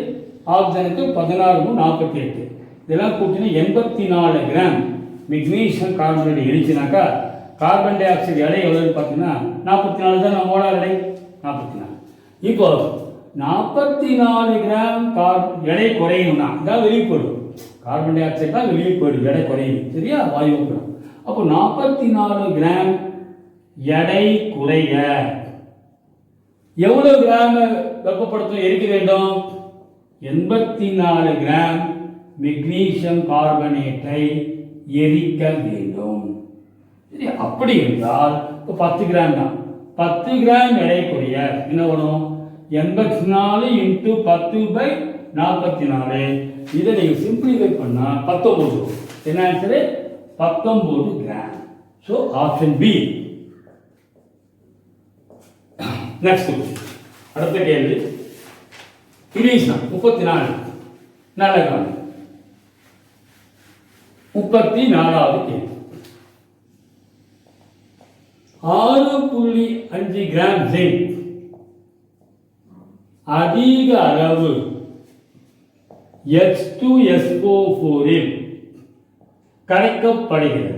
ஆக்சிஜனுக்கு 16 48. இதெல்லாம் கூட்டினா 84 கிராம் மெக்னீசியம் கார்பனேட் எரிச்சினாக்கா கார்பன் டை ஆக்சைடு எடை எவ்வளோன்னு பார்த்தீங்கன்னா 44 தான் நம்ம மோலார் எடை 44. இப்போ 44 கிராம் எடை குறையணும்னா இதான் வெளியே போயிடும். கார்பன் டை ஆக்சைடு தான் வெளியே போயிடும், எடை குறையும். சரியா? வாயு போயிடும். அப்போ 44 கிராம் எடை குறைய எவ்வளவு கிராம் வெப்பப்படுத்தும் எரிக்க வேண்டும்? 84 கிராம் மெக்னீசியம் கார்பனேட்டை எரிக்க வேண்டும். சரி, அப்படி இருந்தால் 10 கிராம் தான். 10 கிராம் எடை குறைய என்ன வரும்? 84 × 10/44. இதை நீங்கள் சிம்பிளிஃபை பண்ணா 19. என்ன answer? 19 gram. So option B. Next அடுத்த கேள்வி இங்கிலீஷ் 34. நல்ல கவனம். 34வது கேள்வி. 6.5 கிராம் ஜிங்க் அதிக அளவு H2SO4 இல் கரைக்கப்படுகிறது.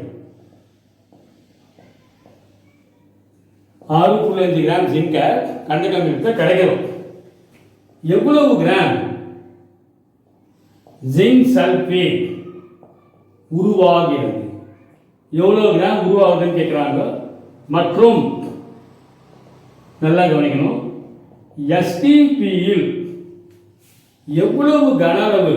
6.5 கிராம் ஜிங்க கண்டகமிலத்தை கரைக்கிறோம். எவ்வளவு கிராம் ஜிங்க் சல்பேட் உருவாகிறது? எவ்வளவு கிராம் உருவாகுதுன்னு கேட்கிறாங்க. மற்றும் நல்லா கவனிக்கணும், எஸ்டிபியில் எவ்வளவு கன அளவு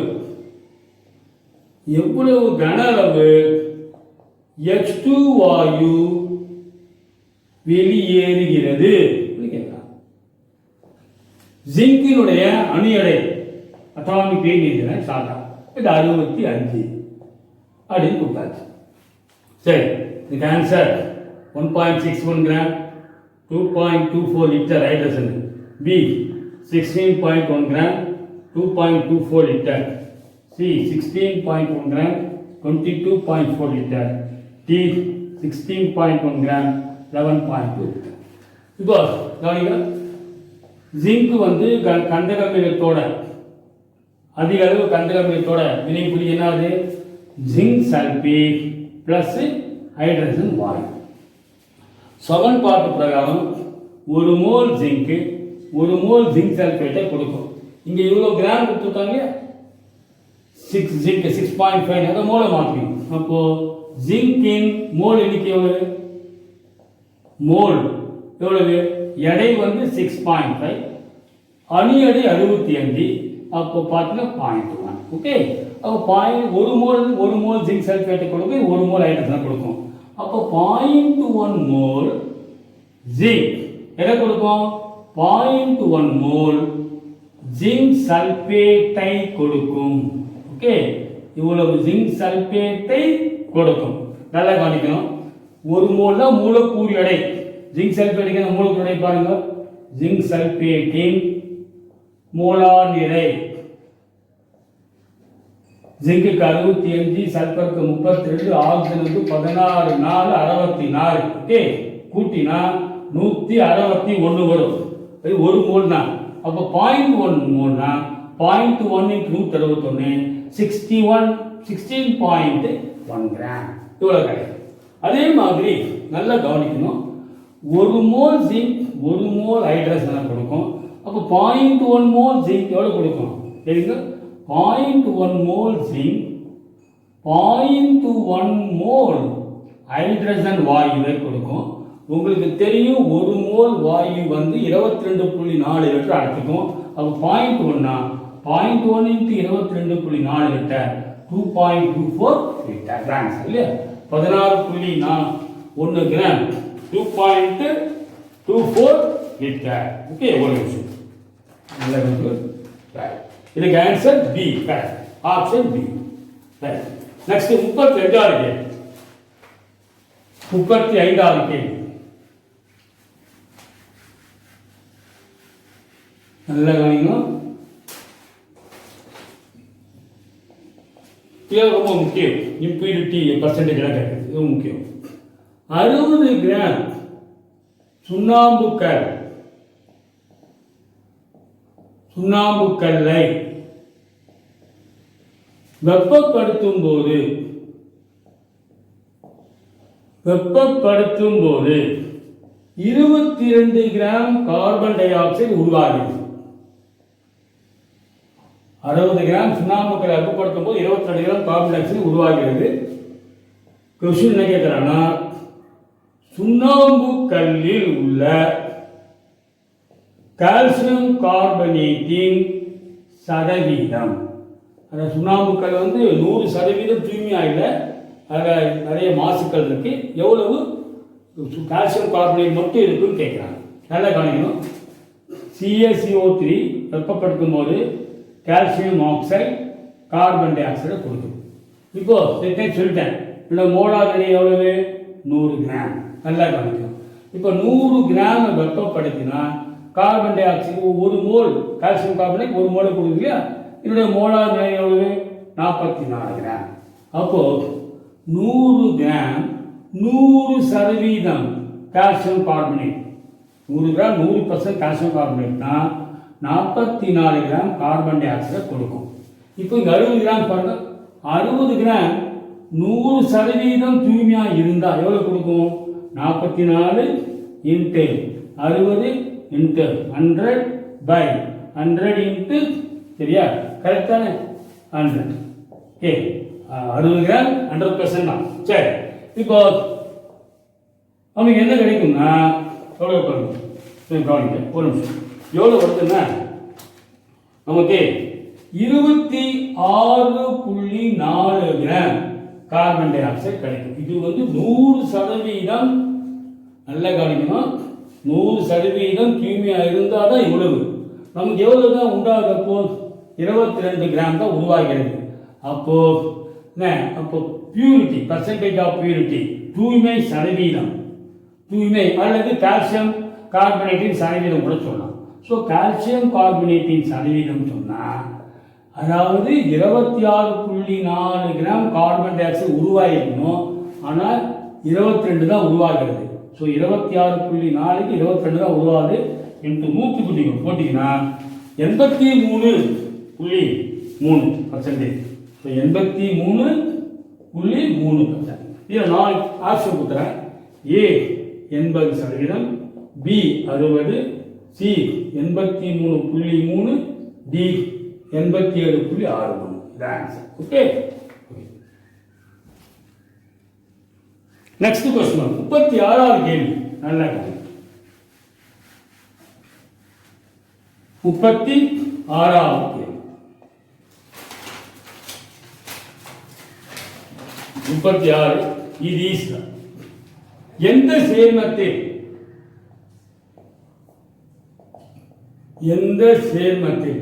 H2 வாயு வெளியேறுகிறது? ஜிங்கினுடைய அணு எடை அட்டாமிக் வெயிட் சாதா இது 65 அப்படின்னு கொடுத்தாச்சு. சரி, இதுக்கு answer 1.61 gram, 2.24 litre hydrogen. B 16.1 gram, 2.24 litre. C 16.1 gram, 22.4 litre. D 16.1 gram, 11.2 litre. இப்போ கவனிங்க, ஜிங்க் வந்து கந்தகமிலத்தோட அதிக அளவு கந்தகமிலத்தோட வினைபுரி என்னது? ஜிங்க் சல்பேட் பிளஸ் ஹைட்ரஜன் வாயு. சமன்பாட்டு பிரகாரம் 1 மோல் ஜிங்க் 1 மோல் ஜிங்க் சல்பேட்டை கொடுக்கும். இங்க இவ்வளவு கிராம் கொடுத்துருக்காங்க, 6 ஜிங்க் 6.5 அதை மோலை மாற்றணும். அப்போ ஜிங்கின் மோல் எண்ணிக்கை எவ்வளவு? மோல் எவ்வளவு? எடை வந்து 6.5, அணு எடை 65. அப்போ பார்த்தீங்கன்னா 0.1. ஓகே, அப்போ 1 மோல் ஜிங்க் சல்பேட்டை கொடுக்கும், 1 மோல் ஹைட்ரஜன் கொடுக்கும். அப்போ 0.1 மோல் ஜிங்க் எதை கொடுக்கும்? 0.1 மோல் ஜிங்க் சல்பேட்டை கொடுக்கும். ஓகே, இவ்வளவு ஜிங்க் சல்பேட்டை கொடுக்கும். நல்லா கவனிக்கணும். 1 மோல் தான் மூலக்கூறு எடை. ஜிங்க் சல்பேட்டுக்கு மூலக்கூறு எடை பாருங்க. ஜிங்க் சல்பேட்டின் மோலார் நிறை ஜிங்க்கு 65, சல்பருக்கு 32, ஆக்சிஜனுக்கு 16, 4 64. ஓகே, கூட்டினா 161 வரும். அது 1 மோல் தான். அப்போ 0.1 மோல்னா 0.1 × 161 16.1 கிராம் இவ்வளவு கிடைக்கும். அதே மாதிரி நல்லா கவனிக்கணும், 1 மோல் ஜிங்க் 1 மோல் ஹைட்ரஜன் கொடுக்கும். அப்போ 0.1 மோல் ஜிங்க் எவ்வளவு கொடுக்கும்? சரிங்க, 0.1 மோல் ஜிங்க் 0.1 மோல் ஹைட்ரஜன் வாயுவை கொடுக்கும். உங்களுக்கு தெரியும் 1 மோல் வாயு வந்து 22.4 லிட்டர் அடைக்கும். அப்போ 0.1 0.1 இன்ட்டு 22.4 லிட்டர் 2.24 லிட்டர் கிராம்ஸ் இல்லையா 16.1 கிராம் 2.24 லிட்டர் ஓகே ஒரு நிமிஷம் இதுக்கு answer B correct option B next 32வது கேள்வி 35வது கேள்வி நல்லா கவனிக்கணும் இது ரொம்ப முக்கியம் இம்பியூரிட்டி பர்சன்டேஜ் எல்லாம் கேட்குறது இது முக்கியம் 60 கிராம் சுண்ணாம்புக்கல்லை வெப்பப்படுத்தும் போது 22 கிராம் கார்பன் டை ஆக்சைடு உருவாகிறது 60 கிராம் சுண்ணாம்புக்கல்லை வெப்பப்படுத்தும் போது 22 கிராம் கார்பன் டை ஆக்சைடு உருவாகிறது கொஸ்டின் என்ன கேட்கிறான்னா சுண்ணாம்பு கல்லில் உள்ள கால்சியம் கார்பனேட்டின் சதவீதம் அந்த சுண்ணாம்பு கல் 100% தூய்மையாக இல்லை அதில் நிறைய மாசுக்கள் இருக்கு எவ்வளவு கால்சியம் கார்பனேட் மட்டும் இருக்குன்னு கேட்குறாங்க நல்லா கவனிக்கணும் CaCO3 வெப்பப்படுத்தும் போது கால்சியம் ஆக்சைடு கார்பன் டை ஆக்சைடை கொடுக்கும் இப்போ சொல்லிட்டேன் இந்த மோலார் நிலை எவ்வளவு 100 கிராம் நல்லா கவனிக்கணும் இப்போ 100 கிராம் வெப்பப்படுத்தினா கார்பன் டை ஆக்சைடு ஒரு மோல் கால்சியம் கார்பனேட் ஒரு மோலை கொடுக்குது இல்லையா இதனுடைய மோலார் நிலை எவ்வளவு 44 கிராம் அப்போ 100 gram 100% calcium carbonate 100 gram 100% calcium கார்பனேட்னா 44 கிராம் கார்பன் டை ஆக்சைடை கொடுக்கும் இப்போ இங்கே 60 கிராம் பாருங்க 60 கிராம் 100% தூய்மையாக இருந்தால் எவ்வளோ கொடுக்கும் 44 இன்ட்டு 60 இன்ட்டு 100 பை 100 இன்ட்டு சரியா கரெக்டான 100 ஓகே 60 கிராம் 100% தான் சரி இப்போ அவனுக்கு என்ன கிடைக்கும்னா எவ்வளோ கவனிக்க ஒரு நிமிஷம் எவ்வளோ வருதுன்னா நமக்கு 26.4 கிராம் கார்பன் டை ஆக்சைடு கிடைக்கும் இது 100% நல்ல கவனிக்கணும் 100% தூய்மையாக இருந்தால் தான் இவ்வளவு நமக்கு எவ்வளவு தான் உண்டாகிறப்போ 22 கிராம் தான் உருவாகிறது அப்போ பியூரிட்டி பர்சன்டேஜ் ஆஃப் பியூரிட்டி தூய்மை சதவீதம் தூய்மை அல்லது கால்சியம் கார்பனேட்டின் சதவீதம் கூட சொல்லலாம் ஸோ கால்சியம் கார்பனேட்டின் சதவீதம் சொன்னால் அதாவது 26.4 கிராம் கார்பன் டை ஆக்சைடு உருவாயிருக்கணும் ஆனால் 22 தான் உருவாகிறது ஸோ 26.4க்கு 22 தான் உருவாகுது இன்ட்டு 100 போட்டிங்கன்னா 83.3% ஸோ 83.3% இதில் 4 ஆப்ஷன் கொடுத்துறேன் ஏ 80%, பி 60, சி 83.3, டி 87.63 இது ஆன்சர் ஓகே நெக்ஸ்ட் क्वेश्चन 36வது கேள்வி நல்லா கேள்வி 36வது கேள்வி 36 இது ஈஸ்ட் எந்த சேர்மத்தில்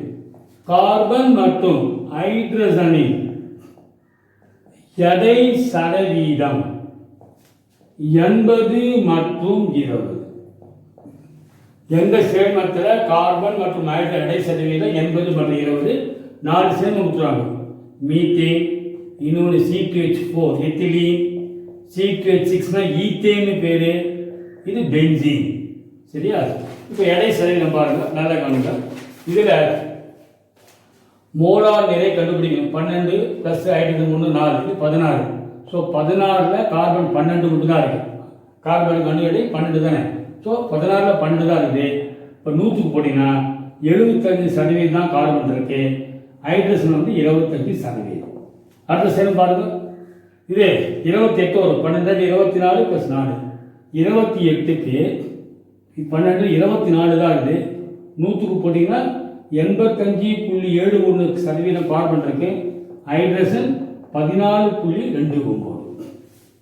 கார்பன் மற்றும் ஹைட்ரஜனின் எடை சதவீதம் 80 மற்றும் 20 எந்த சேர்மத்தில் கார்பன் மற்றும் ஹைட்ரஜன் எடை சதவீதம் 80 மற்றும் 20 4 சேர்மம் கொடுத்துருவாங்க மீத்தேன் இன்னொன்று C2H4 எத்திலீன் C2H6 ஈத்தேன்னு பேரு இது பென்சீன் சரியா இப்போ எடை சதவீதம் பாருங்க நல்லா கவனிங்க இதில் மோலார் நிறை கண்டுபிடிக்கணும் 12 + ஹைட்ரஜன் 1 4 இது 16 ஸோ 16ல் கார்பன் 12 மட்டும் தான் இருக்குது கார்பன் அணு எடை 12 தானே ஸோ 16ல் 12 தான் இருக்குது இப்போ 100க்கு போட்டிங்கன்னா 75% தான் கார்பன் இருக்கு ஹைட்ரஜன் 25%. அடுத்த சேர்ந்து பாருங்க இது 28 வரும் 12 24 + 4 28க்கு 12 24 தான் இருக்குது 100க்கு போட்டிங்கன்னா 85.71% கார்பன் இருக்கு, ஹைட்ரஜன் 14.29.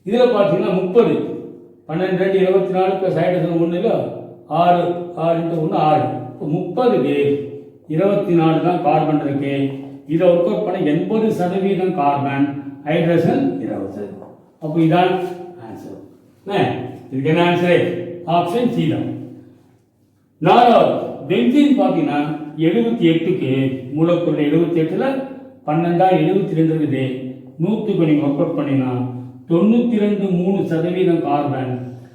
இதில் பார்த்தீங்கன்னா 30 12 24 ப்ளஸ் ஹைட்ரஜன் 1 6 6 × 1 6 30 24 தான் கார்பன் இருக்கு. இதை ஒர்க் அவுட் பண்ண 80% கார்பன், ஹைட்ரஜன் 20. அப்போ இதான் ஆன்சர். இதுக்கு என்ன ஆன்சர்? ஆப்ஷன் சி தான். நாலாவது பென்சீன் பார்த்தீங்கன்னா 78க்கு மூலப்பொருள் 78ல் 12 72 இருக்குது. 100க்கு நீங்கள் ஒர்க் அவுட் பண்ணினா 92.3% கார்பன்,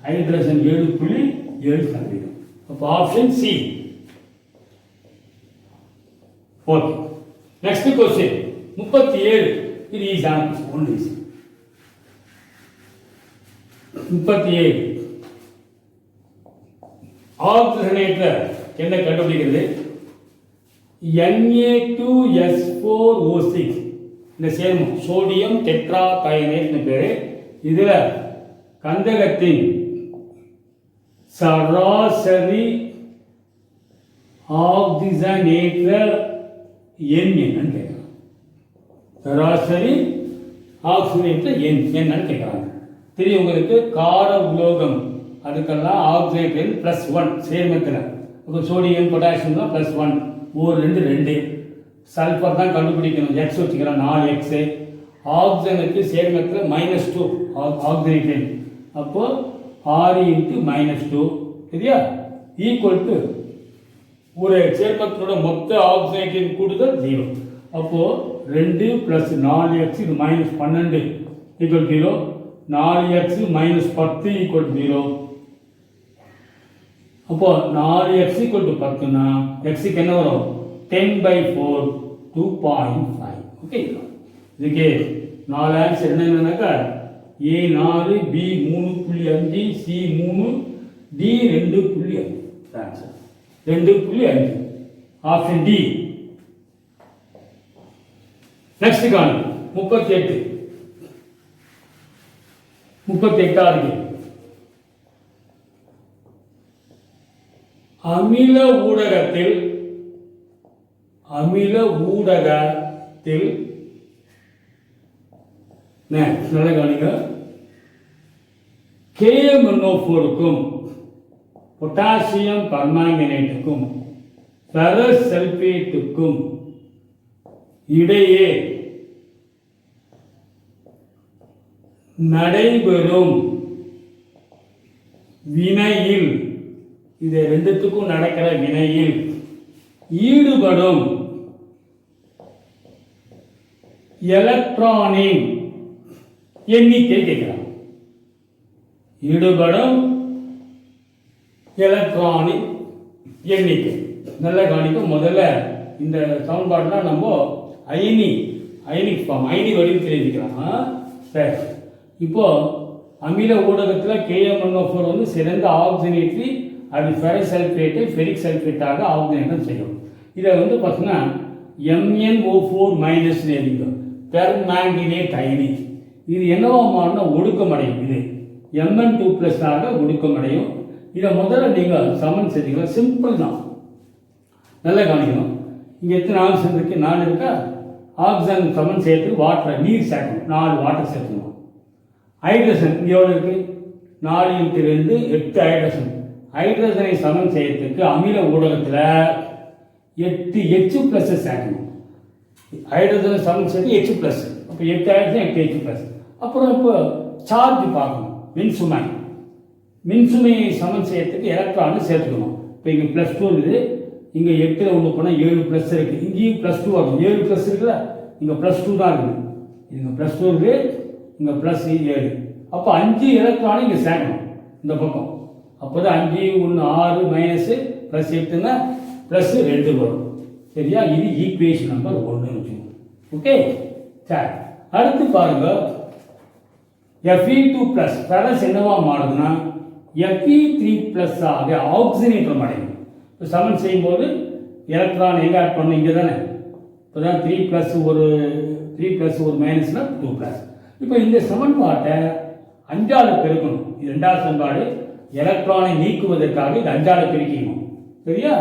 ஹைட்ரஜன் 7.7%. அப்போ option C. Okay, next question 37. இது ஈஸியான ஒன் ஈஸி. 37 ஆக்சிஜனேட்டர் என்ன கண்டுபிடிக்கிறது? Na2S4O6 இந்த சேர்மம் சோடியம் டெட்ரா தைனேட்னு பேரு. இதுல கந்தகத்தின் சராசரி ஆக்சிஜனேட்டர் எண் என்னன்னு கேட்கலாம். சராசரி ஆக்சிஜனேட்டர் எண் என்னன்னு கேட்கறாங்க. தெரியும் உங்களுக்கு, கார உலோகம் அதுக்கெல்லாம் ஆக்சிஜனேட்டர் +1 சேர்மத்தில். இப்போ சோடியம் பொட்டாசியம் தான் +1, ஒரு 2 சல்ஃபர் தான் கண்டுபிடிக்கணும். எக்ஸ் வச்சுக்கலாம், 4x. ஆக்சிஜனுக்கு சேர்மத்தில் -2 ஆக்சிஜனேட்டர், அப்போ 6 × -2 சரியா, ஈக்குவல் டு ஒரு சேர்மத்தோட மொத்த ஆக்சிஜனேட்டின் கூடுதல் 0. அப்போ 2 + 4x இது -12 = 0, 4x - 10 = 0. அப்போ 4x = 10னா x என்ன வரும்? 10/4 2.5. ஓகே, இதுக்கு 4 ஆன்சர் என்னன்னாக்கா A4 B 3.5 C 3 D 2.5. Answer 2.5. Option D. Next காணும் 38. 38வது அமில ஊடகத்தில் நல்ல கவனிங்க, KMnO4க்கும் பொட்டாசியம் பர்மாங்கனேட்டுக்கும் ஃபெரஸ் சல்பேட்டுக்கும் இடையே நடைபெறும் வினையில், இது ரெண்டுத்துக்கும் நடக்கிற வினையில் ஈடுபடும் எலக்ட்ரானின் எண்ணிக்கை கேட்கிறான். ஈடுபடும் எலக்ட்ரானின் எண்ணிக்கை. நல்ல கவனிக்க, முதல்ல இந்த சமன்பாடுலாம் நம்ம அயனிக் ஃபார்ம் அயனி வடிவத்தில் எழுதிக்கலாம். சரி, இப்போ அமில ஊடகத்தில் KMnO4 வந்து சிறந்த ஆக்சிஜனேற்றி, அது ஃபெரஸ் சல்ஃபேட்டை ஃபெரிக் சல்ஃபேட்டாக ஆக்சிஜனேற்றம் செய்யும். இதை வந்து பார்த்தீங்கன்னா MnO4- எழுதிங்க, பெர்மாங்கனேட் அயனி. இது என்னவா மாறினா ஒடுக்கமடையும். இது Mn2+ ஆக ஒடுக்கமடையும். இதை முதல்ல நீங்கள் சமன் செஞ்சுக்கலாம். சிம்பிள் தான், நல்லா கவனிக்கணும். இங்கே எத்தனை ஆக்சிஜன் இருக்கு? 4 இருக்கா? ஆக்சிஜன் சமன் செய்யறதுக்கு வாட்டர், நீர் சேர்க்கணும். 4 வாட்டர் சேர்க்கணும். ஹைட்ரஜன் இங்கே எவ்வளோ இருக்கு? 4 × 2 8 ஹைட்ரஜன். ஹைட்ரஜனை சமன் செய்யறதுக்கு அமில ஊடகத்தில் 8 H+ சேர்க்கணும். ஹைட்ரஜனை சமன் செய்யறது H+, அப்போ 8 ஹைட்ரஜன் 8 H+. அப்புறம் இப்போ சார்ஜ் பார்க்கணும், மின்சுமையை சமன் செய்யறதுக்கு எலக்ட்ரானை சேர்த்துக்கணும். இப்போ இங்கே +2 இருக்குது, இங்கே 8ல் 1 போனால் 7+ இருக்குது, இங்கேயும் +2 ஆகும். 7+ இருக்குல்ல, இங்கே +2 தான் இருக்குது. இங்கே +2 இருக்குது, இங்கே +7. அப்போ 5 எலக்ட்ரானை இங்கே சேர்க்கணும் இந்த பக்கம். அப்போ தான் 5 1 6 -+8ன்னா +2 வரும். சரியா? இது ஈக்குவேஷன் நம்பர் 1 வச்சுக்கோங்க. ஓகே, சரி. அடுத்து பாருங்க, Fe2+ ஃபெரஸ் என்னவா மாறுதுன்னா Fe3+ ஆக ஆக்சிஜனேற்றம் அடையும். இப்போ சமன் செய்யும்போது எலக்ட்ரான் எங்கே ஆட் பண்ணணும்? இங்கே தானே. இப்போ தான் 3+ ஒரு 3+1 -2+. இப்போ இந்த சமன்பாட்டை 5ஆல் பெருக்கணும். இது 2வது சமன்பாடு. எலக்ட்ரானை நீக்குவதற்காக இது 5ஆல் பெருக்கணும். சரியா?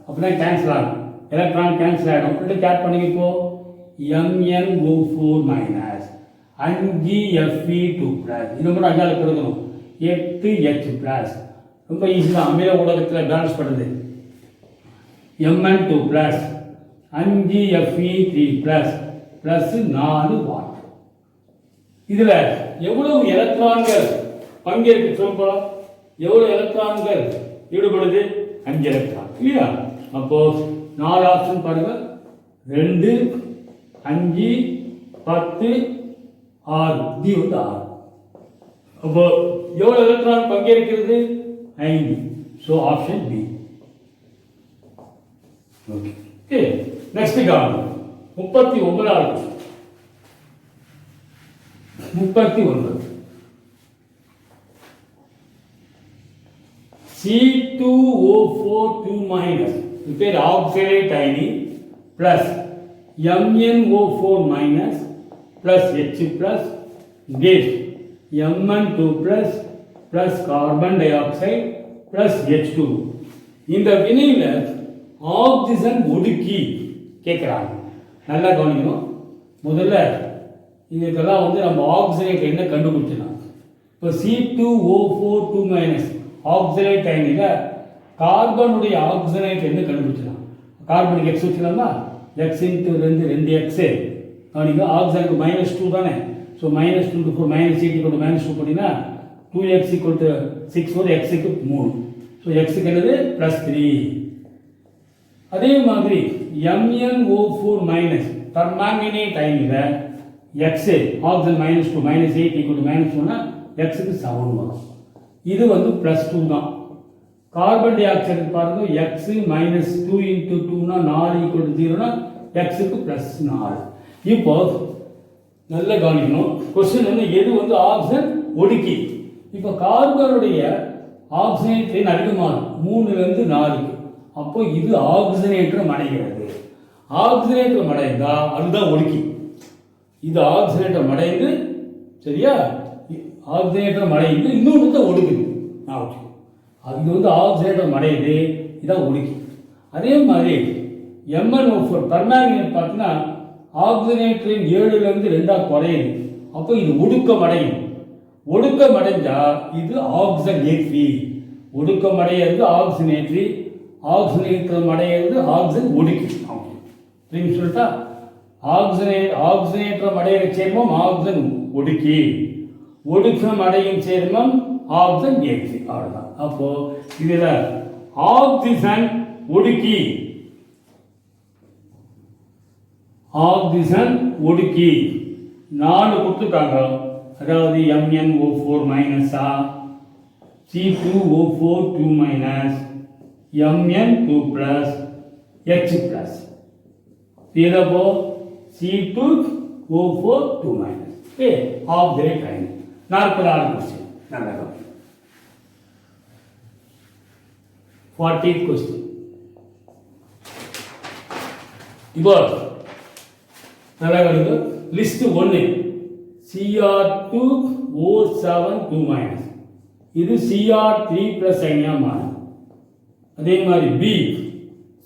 அப்படின்னா கேன்சல் ஆகும். எலக்ட்ரான் கேன்சல் ஆகிடும். ரெண்டு gate பண்ணிப்போ MnO4 minus 5Fe2 plus இது மட்டும் அஞ்சால் கொடுக்கணும் 8H பிளஸ். ரொம்ப ஈஸி தான், அமில ஊடகத்தில் பேலன்ஸ் பண்ணுறது. Mn2 plus 5Fe3 plus plus 4 what. இதில் எவ்வளவு எலக்ட்ரான்கள் பங்கேற்கு சொல்லுறோம்? எவ்வளவு எலக்ட்ரான்கள் ஈடுபடுது? 5 எலக்ட்ரான் இல்லையா? அப்போ 4 ஆப்ஷன் பாருங்க, 2 5 10 6 டி வந்து 6. அப்போ எவ்வளவு எலக்ட்ரான் பங்கேற்கிறது? 5. So option B. Okay, next கவனம் 39. C2O4 2- பேர் ஆக்சைடு அயனி plus MnO4 minus plus H plus gas Mn2 plus plus carbon dioxide plus H2. இந்த வினையில ஆக்சிஜன் ஒடுக்கி கேட்குறாங்க. நல்லா கவனிக்கணும். முதல்ல இதுக்கெல்லாம் வந்து நம்ம ஆக்சிஜனேட் என்ன கண்டுபிடிச்சலாம். இப்போ C2O4 2- ஆக்சிஜனேட் அயனியில் கார்பனுடைய ஆக்சிஜனேட் என்ன கண்டுபிடிச்சலாம். கார்பனுக்கு எக்ஸ் வச்சுக்கலாமா? எக்ஸ் இன்ட்டு 2 எக்ஸு கவனிங்க. ஆக்சிஜனுக்கு -2 தானே. ஸோ -2 4 -8 -2 போட்டிங்கன்னா 2x = 6 வரும். எக்ஸுக்கு 3. ஸோ எக்ஸுக்கு என்னது +3. அதே மாதிரி MnO4- பர்மாங்கனேட் அயனியில் எக்ஸு ஆக்சிஜன் -2 -8 = -1னா எக்ஸுக்கு 7 வரும். இது வந்து +2 தான். கார்பன் டை ஆக்சைடு பாருங்க, எக்ஸ் -2 × 2னா 4 = 0னா எக்ஸுக்கு +4. இப்போ நல்ல கவனிக்கணும். கொஸ்டின் வந்து எது வந்து ஆக்சிஜன் ஒடுக்கி. இப்போ கார்பனுடைய ஆக்சிஜனேட் அதிகமாகும் 3லேருந்து 4க்கு. அப்போ இது ஆக்சிஜனேற்றம் அடைகிறது. ஆக்சிஜனேற்றம் அடைந்தா அதுதான் ஒடுக்கி. இது ஆக்சிஜனேற்றம் அடைந்து, சரியா, ஆக்சிஜனேற்றம் அடைந்து இன்னொன்று தான் ஒடுக்குது. அது வந்து ஆக்சிஜனேற்றம் அடையுது, இதான் ஒடுக்கி. அதே மாதிரி MnO4 பர்மாங்கனேட் பார்த்தீங்கன்னா ஆக்சிஜனேற்றின் 7லேருந்து 2 குறையுது. அப்போ இது ஒடுக்கம் அடையும். ஒடுக்கம் அடைஞ்சா இது ஆக்சிஜனேற்றி. ஒடுக்கம் அடையிறது ஆக்சிஜனேற்றி, ஆக்சிஜனேற்றம் அடையிறது ஆக்சிஜன் ஒடுக்கி. அப்படின்னு சொல்லிட்டா ஆக்சிஜனேற்றம் அடைகிற சேர்மம் ஆக்சிஜன் ஒடுக்கி, ஒடுக்கம் அடையும் சேர்மம் ஆக்சிஜன் ஏற்றி. அவ்வளவுதான். அப்போ இதுல ஆக்சிஜன் ஒடுக்கி, ஆக்சிஜன் ஒடுக்கி 4 கொடுத்துருக்காங்க. அதாவது MnO4- C2O4 2- Mn2 H+. இதப்போ C2O4 2- oxygenate அயனி. 40வது क्वेश्चन. நல்லா கவனிங்க. 40th question. இப்போ நல்லா கவனிங்க. லிஸ்ட் 1 Cr2O7 2- இது Cr3+ அயனியா மாறும். அதே மாதிரி B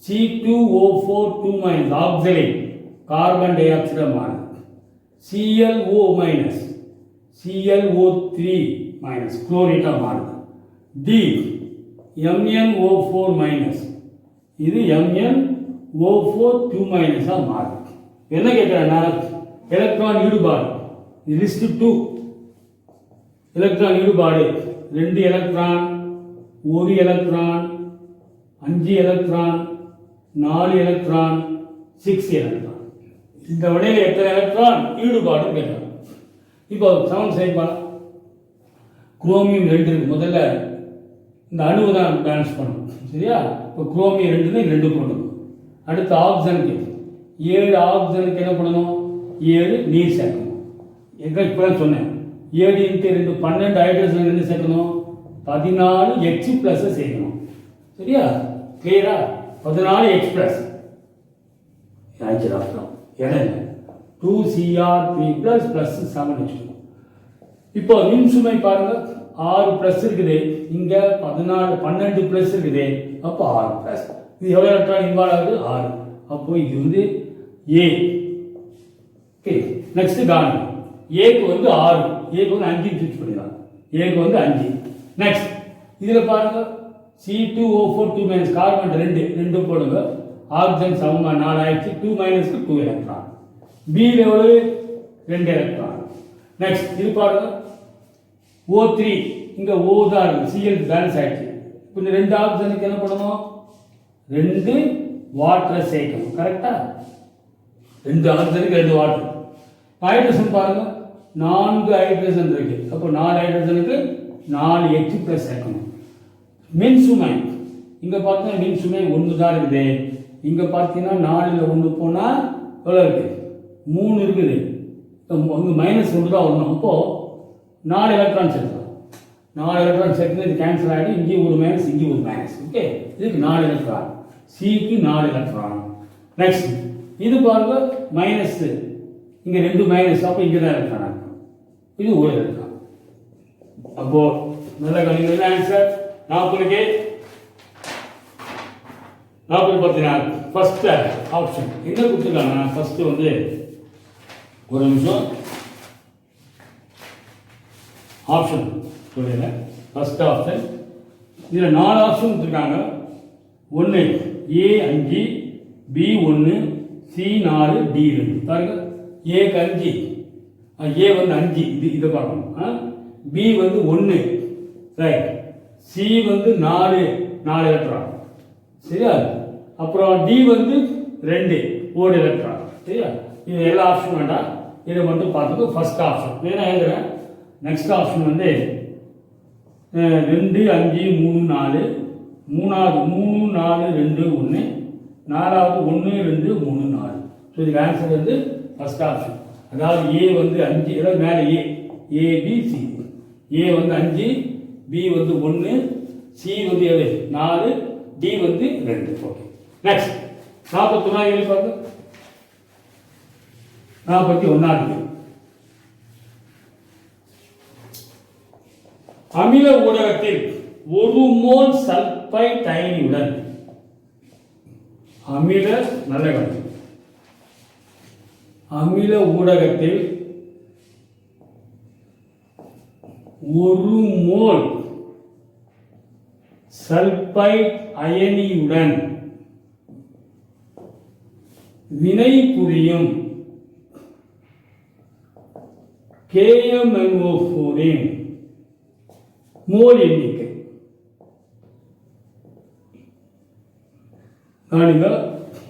C2O4 2- oxide carbon di oxide மாறும். ClO- ClO3- குளோரேட்டா மாறுது. D MnO4- இது MnO4 2- மாறுது. என்ன கேட்குறேன்னா எலக்ட்ரான் ஈடுபாடு. லிஸ்ட் 2 எலக்ட்ரான் ஈடுபாடு 2 electron, 1 electron, 5 electron, 4 electron, 6 electron. இந்த விடையில் எத்தனை எலக்ட்ரான் ஈடுபாடு கேட்கலாம். இப்போ சமன் செய்யலாம். குரோமியம் 2 இருக்கு. முதல்ல இந்த அணுவை தான் பேலன்ஸ் பண்ணணும், சரியா? இப்போ குரோமியம் 2 போடணும். அடுத்து ஆக்சிஜனுக்கு 7 ஆக்சிஜனுக்கு என்ன பண்ணணும்? 7 நீர் சேர்க்கணும். எங்க இப்போ சொன்னேன் 7 × 2 12 ஹைட்ரஜன் என்ன சேர்க்கணும்? 14 H+ சேர்க்கணும், சரியா? கிளியரா? 14 H+. ஆன்சர் ஆஃப்லாம் என்ன 2Cr3+ + 7H2. இப்போ மின்சுமை பாருங்க 6+ இருக்குது, இங்க 12+ இருக்குது. அப்போ 6+. இது எவ்வளவு எலக்ட்ரான் இன்வால்வ் ஆகுது? 6. அப்போ இது வந்து ஏ. ஓகே, நெக்ஸ்ட் காணி ஏக்கு வந்து 6, ஏக்கு வந்து 5 சூஸ் பண்ணிடலாம். ஏக்கு வந்து 5. நெக்ஸ்ட் இதில் பாருங்க C2O4 2 கார்பன் 2 போடுங்க. ஆக்சிஜன் சமமாக 4 ஆயிடுச்சு. 2 - 2 எலக்ட்ரான். பி எவ்வளவு 2 எலக்ட்ரான். நெக்ஸ்ட் இது பாருங்க O3 இங்கே O தான் இருக்குது. Cl பேலன்ஸ் ஆயிடுச்சு. இப்போ இந்த 2 ஆக்சிஜனுக்கு என்ன பண்ணணும்? 2 வாட்டரை சேர்க்கணும். கரெக்டா? 2 ஆக்சிஜனுக்கு 2 வாட்டர். ஹைட்ரஜன் பாருங்க 4 ஹைட்ரஜன் இருக்கு. அப்போ 4 ஹைட்ரஜனுக்கு 4 H+ சேர்க்கணும். மின் சுமை இங்கே பார்த்தீங்கன்னா மின் சுமை 1 தான் இருக்குது. இங்கே பார்த்தீங்கன்னா 4ல் 1 போனால் எவ்வளோ இருக்குது? 3 இருக்குது. அங்கே -1 தான் வரணும். அப்போது 4 எலக்ட்ரான் சேர்க்கலாம். 4 எலக்ட்ரான் சேர்த்து இது கேன்சல் ஆகிடும். இங்கே ஒரு மைனஸ், இங்கே ஒரு மைனஸ். ஓகே, இதுக்கு 4 எலக்ட்ரான். சிக்கு 4 எலக்ட்ரான். நெக்ஸ்ட் இது பாருங்க மைனஸ், இங்கே 2 மைனஸ். அப்போ இங்கே தான் எலக்ட்ரான். இது ஒரு எலக்ட்ரான். அப்போ நல்ல கணித ஆன்சர் 40 பார்த்தீங்கன்னா ஃபர்ஸ்ட் ஆப்ஷன் என்ன கொடுத்துருக்காங்கன்னா ஃபர்ஸ்ட் வந்து ஒரு நிமிஷம் ஆப்ஷன் சொல்லுங்க. ஃபர்ஸ்ட் ஆப்ஷன் இதில் 4 ஆப்ஷன் கொடுத்துருக்காங்க. 1 A 5, B 1, C 4, D 2. பாருங்க ஏக்கு 5, ஏ வந்து 5, இதை பார்க்கணும். பி வந்து 1, ரைட். சி வந்து 4 எலக்ட்ரான், சரியா? அப்புறம் டி வந்து 2 ஒரு எலக்ட்ரான், சரியா? இது எல்லா ஆப்ஷன் வேண்டாம், இதை மட்டும் பார்த்துக்கோ. ஃபர்ஸ்ட் ஆப்ஷன் வேணா எழுதுறேன். நெக்ஸ்ட் ஆப்ஷன் வந்து 2 5 3 4, மூணாவது 3 4 2 1, நாலாவது 1 2 3 4. ஸோ இதுக்கு ஆன்சர் வந்து ஃபர்ஸ்ட் ஆப்ஷன். அதாவது ஏ வந்து 5, ஏதாவது மேலே ஏபிசி. ஏ வந்து 5, பி வந்து 1, சி வந்து 4, டி வந்து 2. ஓகே, நெக்ஸ்ட் 41 பார்த்து 41. அமில ஊடகத்தில் 1 மோல் சல்பைட் அயனியுடன் அமில ஊடகத்தில் 1 மோல் சல்பைட் அயனியுடன் வினை புரியும் KMnO4 இன் மோல் எண்ணிக்கை.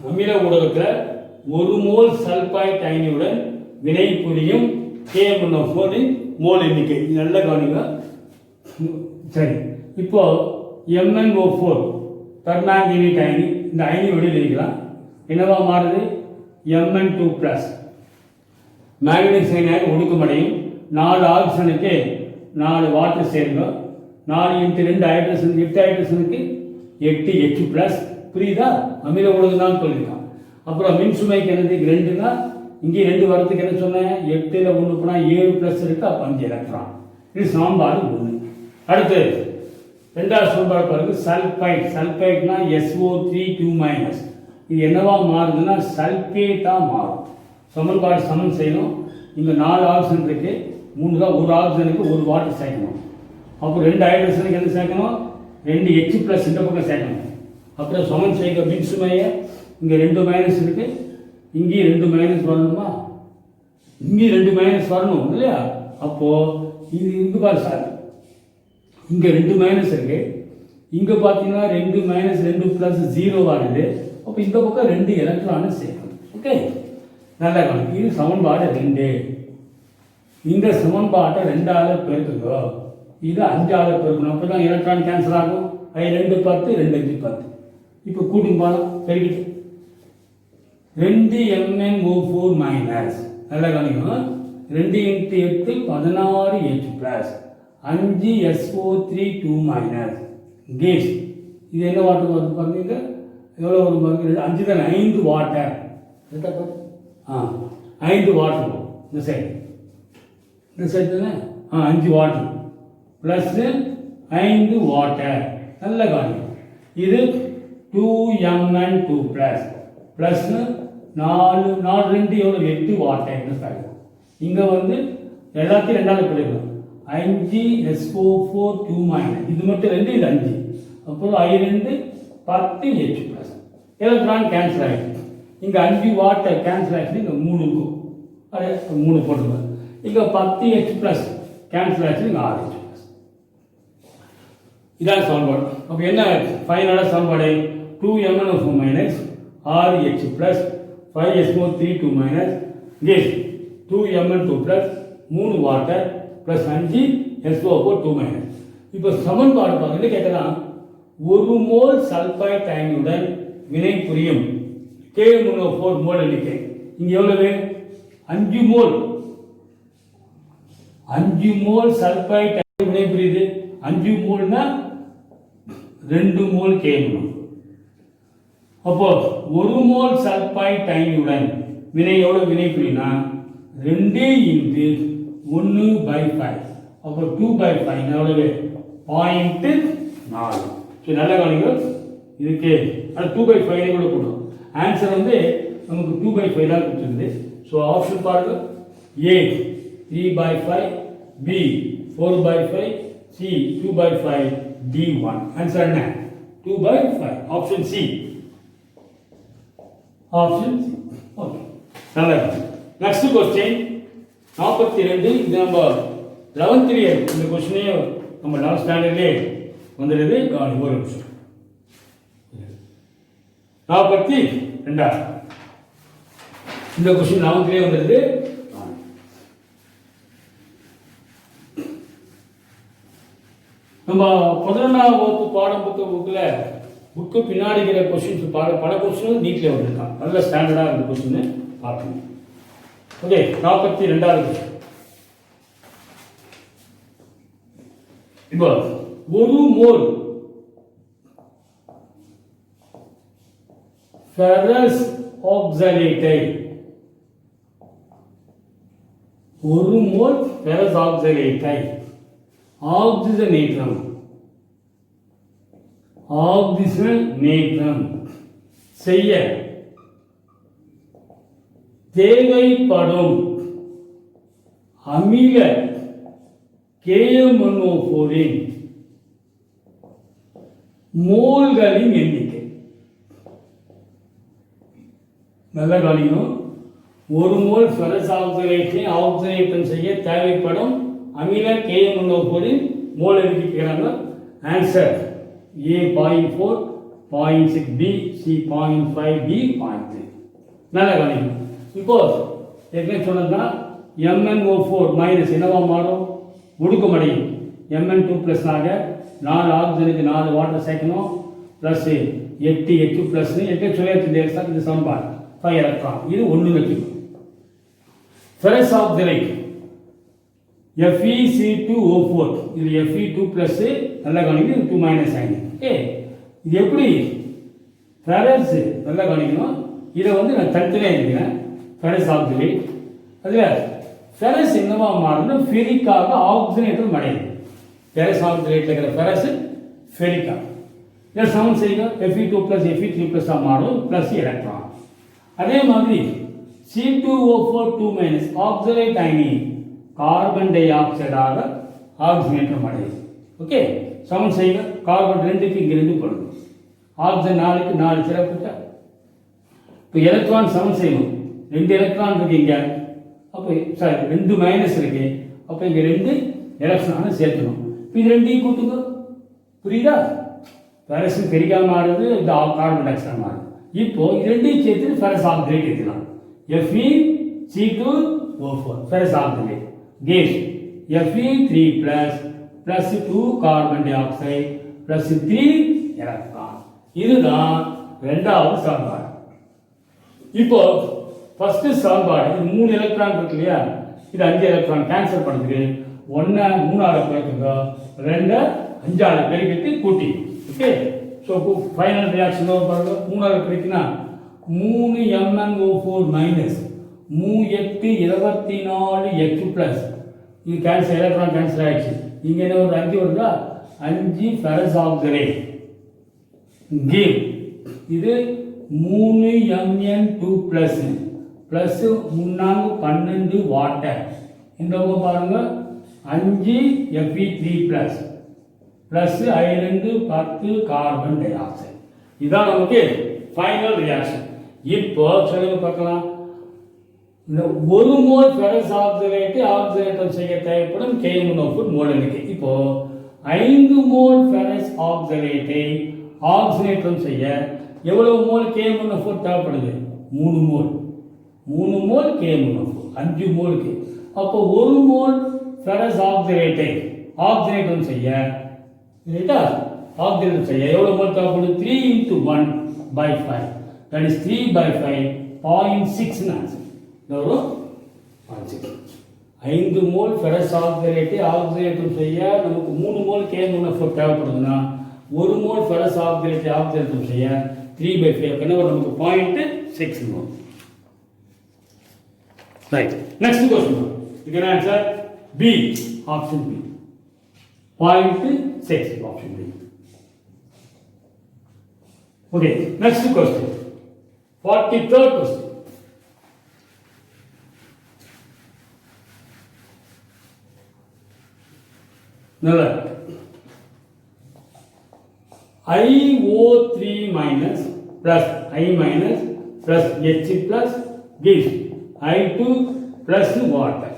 அமில ஊடகத்தில் 1 மோல் சல்பைட் அயனியுடன் வினை புரியும் KMnO4 இன் மோல் எண்ணிக்கை. நல்ல கவனிங்க. சரி, இப்போ MnO4 பெர்மாங்கனேட் அயனி. இந்த அயனி வெளியில் இருக்கலாம். என்னவா மாறுது? Mn2+. மேங்கனீஸ் அயனியாக ஒடுக்கமடையும். 4 ஆக்சிஜனுக்கு 4 வாட்டர் சேருங்க. 4 × 2 ஹைட்ரஜன், 8 ஹைட்ரஜனுக்கு 8 H+. புரியுதா? அமில ஊடகம் தான் சொல்லியிருக்கான். அப்புறம் மின் சுமைக்கு என்னது? 2னா இங்கே 2 வரத்துக்கு என்ன சொன்னேன்? 8ல் 1 போனால் 7+ இருக்கு. அப்போ 5 எலக்ட்ரான். இது சமன்பாடு 1. அடுத்து ரெண்டாவது சமன்பாடு பாருங்க. சல்பைட்னா SO3 2-. இது என்னவா மாறுதுன்னா சல்பேட்டா மாறும். சமன்பாடு சமன் செய்யணும். இங்கே 4 ஆக்சிஜன் இருக்கு. 3 தான். ஒரு ஆக்சிஜனுக்கு 1 வாட்டர் சேர்க்கணும். அப்புறம் 2 ஹைட்ரஜனுக்கு என்ன சேர்க்கணும்? 2 H+ இந்த பக்கம் சேர்க்கணும். அப்புறம் சமன் செய்ய மின் சுமையை இங்கே 2 - இருக்கு. இங்கேயும் 2 - வரணுமா? இங்கேயும் 2 - வரணும் இல்லையா? அப்போது இது இங்கே பாரு சார், இங்கே 2 இருக்கு. இங்கே பார்த்தீங்கன்னா 2 - 2 + 0 ஆகுது. அப்போ இந்த பக்கம் 2 எலக்ட்ரானு சேர்க்கணும். ஓகே, நல்லா கவனிங்க. இது சமன்பாடு 2. இந்த சமன்பாட்டை 2ஆல் பெருக்குங்க. இது 5ஆல் பெருக்கணும். அப்போ தான் எலக்ட்ரான் கேன்சல் ஆகும். 2 10, 2 5 10. இப்போ கூட்டும் பாலம் பெருக்கிட்டு 2 MnO4-. நல்லா கவனிக்கணும். 2 × 8 16 H+, 5 SO3 2-. கேஸ் இது என்ன வாட்டர் வருது பாருங்க. எவ்வளோ வரும் பாருங்க? 5 தானே, 5 வாட்டர். 5 வாட்டர் வரும் இந்த சைடு தானே. 5 வாட்டர் ப்ளஸ் 5 வாட்டர். நல்ல காரணம். இது 2Mn2+. ப்ளஸ் 4 4 2 எவ்வளோ 8 வாட் கிடைக்கும். இங்கே வந்து எல்லாத்தையும் ரெண்டாவது போயிடலாம். 5 SO4 2 இது மட்டும் 2 இது 5 அப்புறம் I2 10 H plus electron cancel ஆகிடும். இங்கே 5 வாட் கேன்சல் ஆகிடுச்சு. இங்கே 3 இருக்கும், அது 3 போட்டுருக்கோம். இங்கே 10 H ப்ளஸ் கேன்சல் ஆகிடுச்சு. இங்கே 6 H ப்ளஸ். இதான் சமன்பாடு. அப்போ என்ன ஃபைனலாக சமன்பாடு 2MnO4 minus 6H plus 5SO3 2 minus gas 2Mn2 plus 3 water plus 5 SO4 2 minus. இப்போ சமன்பாடு பார்த்து கேட்கலாம், 1 மோல் சல்பைட் அயனுடன் வினை புரியும் KMnO4 மோல் எண்ணிக்கை இங்கே எவ்வளவு 5 மோல். 5 மோல் சல்பைட் வினை புரியுது. 5 மோல்னா 2 மோல் KMnO4. அப்போ 1 மோல் சல்பைட் அயனுடன் வினை எவ்வளவு வினை புரியும்னா 2 இன்டு 1/5. அப்போ 2/5 எவ்வளவு 0.4. சரி, நல்ல கவனிங்க. இதுக்கு அது 2/5 கூட போடும். ஆன்சர் வந்து நமக்கு 2/5 தான் கொடுத்துருக்குது. ஸோ ஆப்ஷன் பாருங்க. A 3/5, B 4/5, C 2/5, D 1. Answer என்ன 2/5. Option C. Option C. Okay, நல்லா இருக்கு. Next question 42. இது நம்ம 11th இயர் இந்த क्वेश्चனே நம்ம 11th ஸ்டாண்டர்ட்லயே வந்துடுது. கவனிங்க ஒரு நிமிஷம். 42 இந்த क्वेश्चन 11th இயர் வந்துடுது. நம்ம 11ஆம் வகுப்பு பாடம் புக்கில் புக்கு பின்னாடி இருக்கிற கொஸ்டின்ஸ் பல கொஸ்டின் நீட்ல வந்திருக்கான். நல்ல ஸ்டாண்டர்டாக இருந்த கொஸ்டின் பார்க்கணும். ஓகே, 42வது கொஸ்டின். இப்போ 1 மோல் ஃபெரஸ் ஆக்சலேட்டை 1 மோல் ஃபெரஸ் ஆக்சலேட்டை ஆக்சிஜனேற்றம் செய்ய தேவைப்படும் அமில KMnO4 மோல்களின் எண்ணிக்கை. நல்ல கவனிக்கணும். 1 மோல் ஃபெரஸ் ஆக்சலேட்டை ஆக்சிஜனேற்றம் செய்ய தேவைப்படும் அமில KMnO4 மோல் எண்ணிக்கை. Answer A 0.4, 0.6, B, C 0.5, D 0.3. நல்லா கவனிக்கணும். இப்போ ஏற்கனவே சொன்னதுன்னா MnO4 மைனஸ் என்னவா மாறும், ஒடுக்கமடையும். Mn2 ப்ளஸ் ஆக 4 ஆக்சிஜனுக்கு 4 வாட்டர் சேர்க்கணும் ப்ளஸ் 8 H ப்ளஸ் 8 சொல்லியாச்சு. இந்த சமன்பாடு 5 எலக்ட்ரான் இது 1 வச்சுக்கணும். ஃபெரஸ் ஆக்சலேட் FeC2O4 இது Fe2 ப்ளஸ் நல்ல கவனிக்கணும். 2 மைனஸ் ஆகி இது எப்படி ஃபெரஸ் நல்ல கவனிக்கணும். இதை வந்து நான் தனித்தனியாக இருக்கிறேன். ஃபெரஸ் ஆக்சலேட் அதில் ஃபெரஸ் என்னவா மாறும்னா ஃபெரிக்காக ஆக்சிஜனேற்றம் அடையுது. ஃபெரஸ் ஆக்சலேட்டில் இருக்கிற ஃபெரஸ் ஃபெரிக்கா. இதை சமன் செய்யுங்க. Fe2 ப்ளஸ் Fe3 ப்ளஸ்ஸாக மாறும் ப்ளஸ் எலக்ட்ரான். அதே மாதிரி C2O4 2 மைனஸ் ஆக்சலேட் அயனி கார்பன் டை ஆக்சைடாக ஆக்சிஜனேற்றம் அடையுது. ஓகே, சமன் செய்யுங்க. கார்பன் 2க்கு இங்கே 2 போடணும். ஆக்சிஜன் 4க்கு 4 சிறப்புட்டா. இப்போ எலக்ட்ரான் சமன் செய்யணும். 2 எலக்ட்ரான் இருக்கு இங்கே. அப்போ சாரி 2 மைனஸ் இருக்கு. அப்போ இங்கே 2 எலக்ட்ரானை சேர்க்கணும். இப்போ இது 2 கூட்டுங்க. புரியுதா? ஃபெரஸ் பெருக்காக மாறுது, இந்த கார்பன் டை ஆக்சைடு மாறுது. இப்போ இது 2 சேர்த்து ஃபெரஸ் ஆக்சைடு எடுத்துக்கலாம். FeC2O4 ferrous oxide gives Fe3 plus 2 carbon di oxide plus 3 electron. இதுதான் இரண்டாவது சமன்பாடு. இப்போ ஃபர்ஸ்ட் சமன்பாடு 3 எலக்ட்ரான் இருக்கு இல்லையா, இது 5 எலக்ட்ரான் கேன்சல் பண்ணுறதுக்கு 1 3ஆல் பெருக்குங்க, 2 5ஆல் பெருக்கிட்டு கூட்டி. ஓகே, ஸோ ஃபைனல் ரியாக்ஷன் பாருங்க. 3ஆல் பெருக்கினா 3 MnO4 மைனஸ் 8 24 H ப்ளஸ் இது கேன்சல், எலக்ட்ரான் கேன்சல் ஆகிடுச்சு. இங்கே என்ன ஒரு 5 வருதா, 5 ஃபெரஸ் ஆக்சலேட் கிவ் இது 3Mn2 ப்ளஸ் ப்ளஸ் 12 வாட்டர். இந்த பக்கம் பாருங்க 5Fe3 plus plus I2 10 carbon di oxide. இதான் நமக்கு ஃபைனல் ரியாக்ஷன். இப்போ சொல்லுங்க பார்க்கலாம். இந்த 1 மோல் ஃபெரஸ் ஆக்சைடை ஆக்சிஜனேற்றம் செய்ய தேவைப்படும் KMnO4 மோல் எண்ணிக்கை. இப்போ 5 மோல் ஃபெரஸ் ஆக்சைடை ஆக்சிஜனேற்றம் செய்ய எவ்வளவு மோல் KMnO4 தேவைப்படுது? 3 மோல். 3 மோல் KMnO4 5 மோலுக்கு. அப்போ 1 மோல் ஃபெரஸ் ஆக்சைடை ஆக்சிஜனேற்றம் செய்ய எவ்வளவு மோல் தேவைப்படுது? 3 into 1/5, that is 3/5, 0.6 answer. 5 mole ferrous ஆக்சைடை ஆக்சிஜனேற்றம் செய்ய நமக்கு 3 மோல் KMnO4 தேவைப்படுதுன்னா 1 மோல் ஃபெரஸ் ஆக்சைடை ஆக்சிஜனேற்றம் செய்ய 3/5 நமக்கு 0.6 mole. Right. Next question. You can answer B. Option B. 0.6 option B. Okay. Next question. 43rd question. Now, IO3 minus plus I minus plus H plus gives I2 plus water.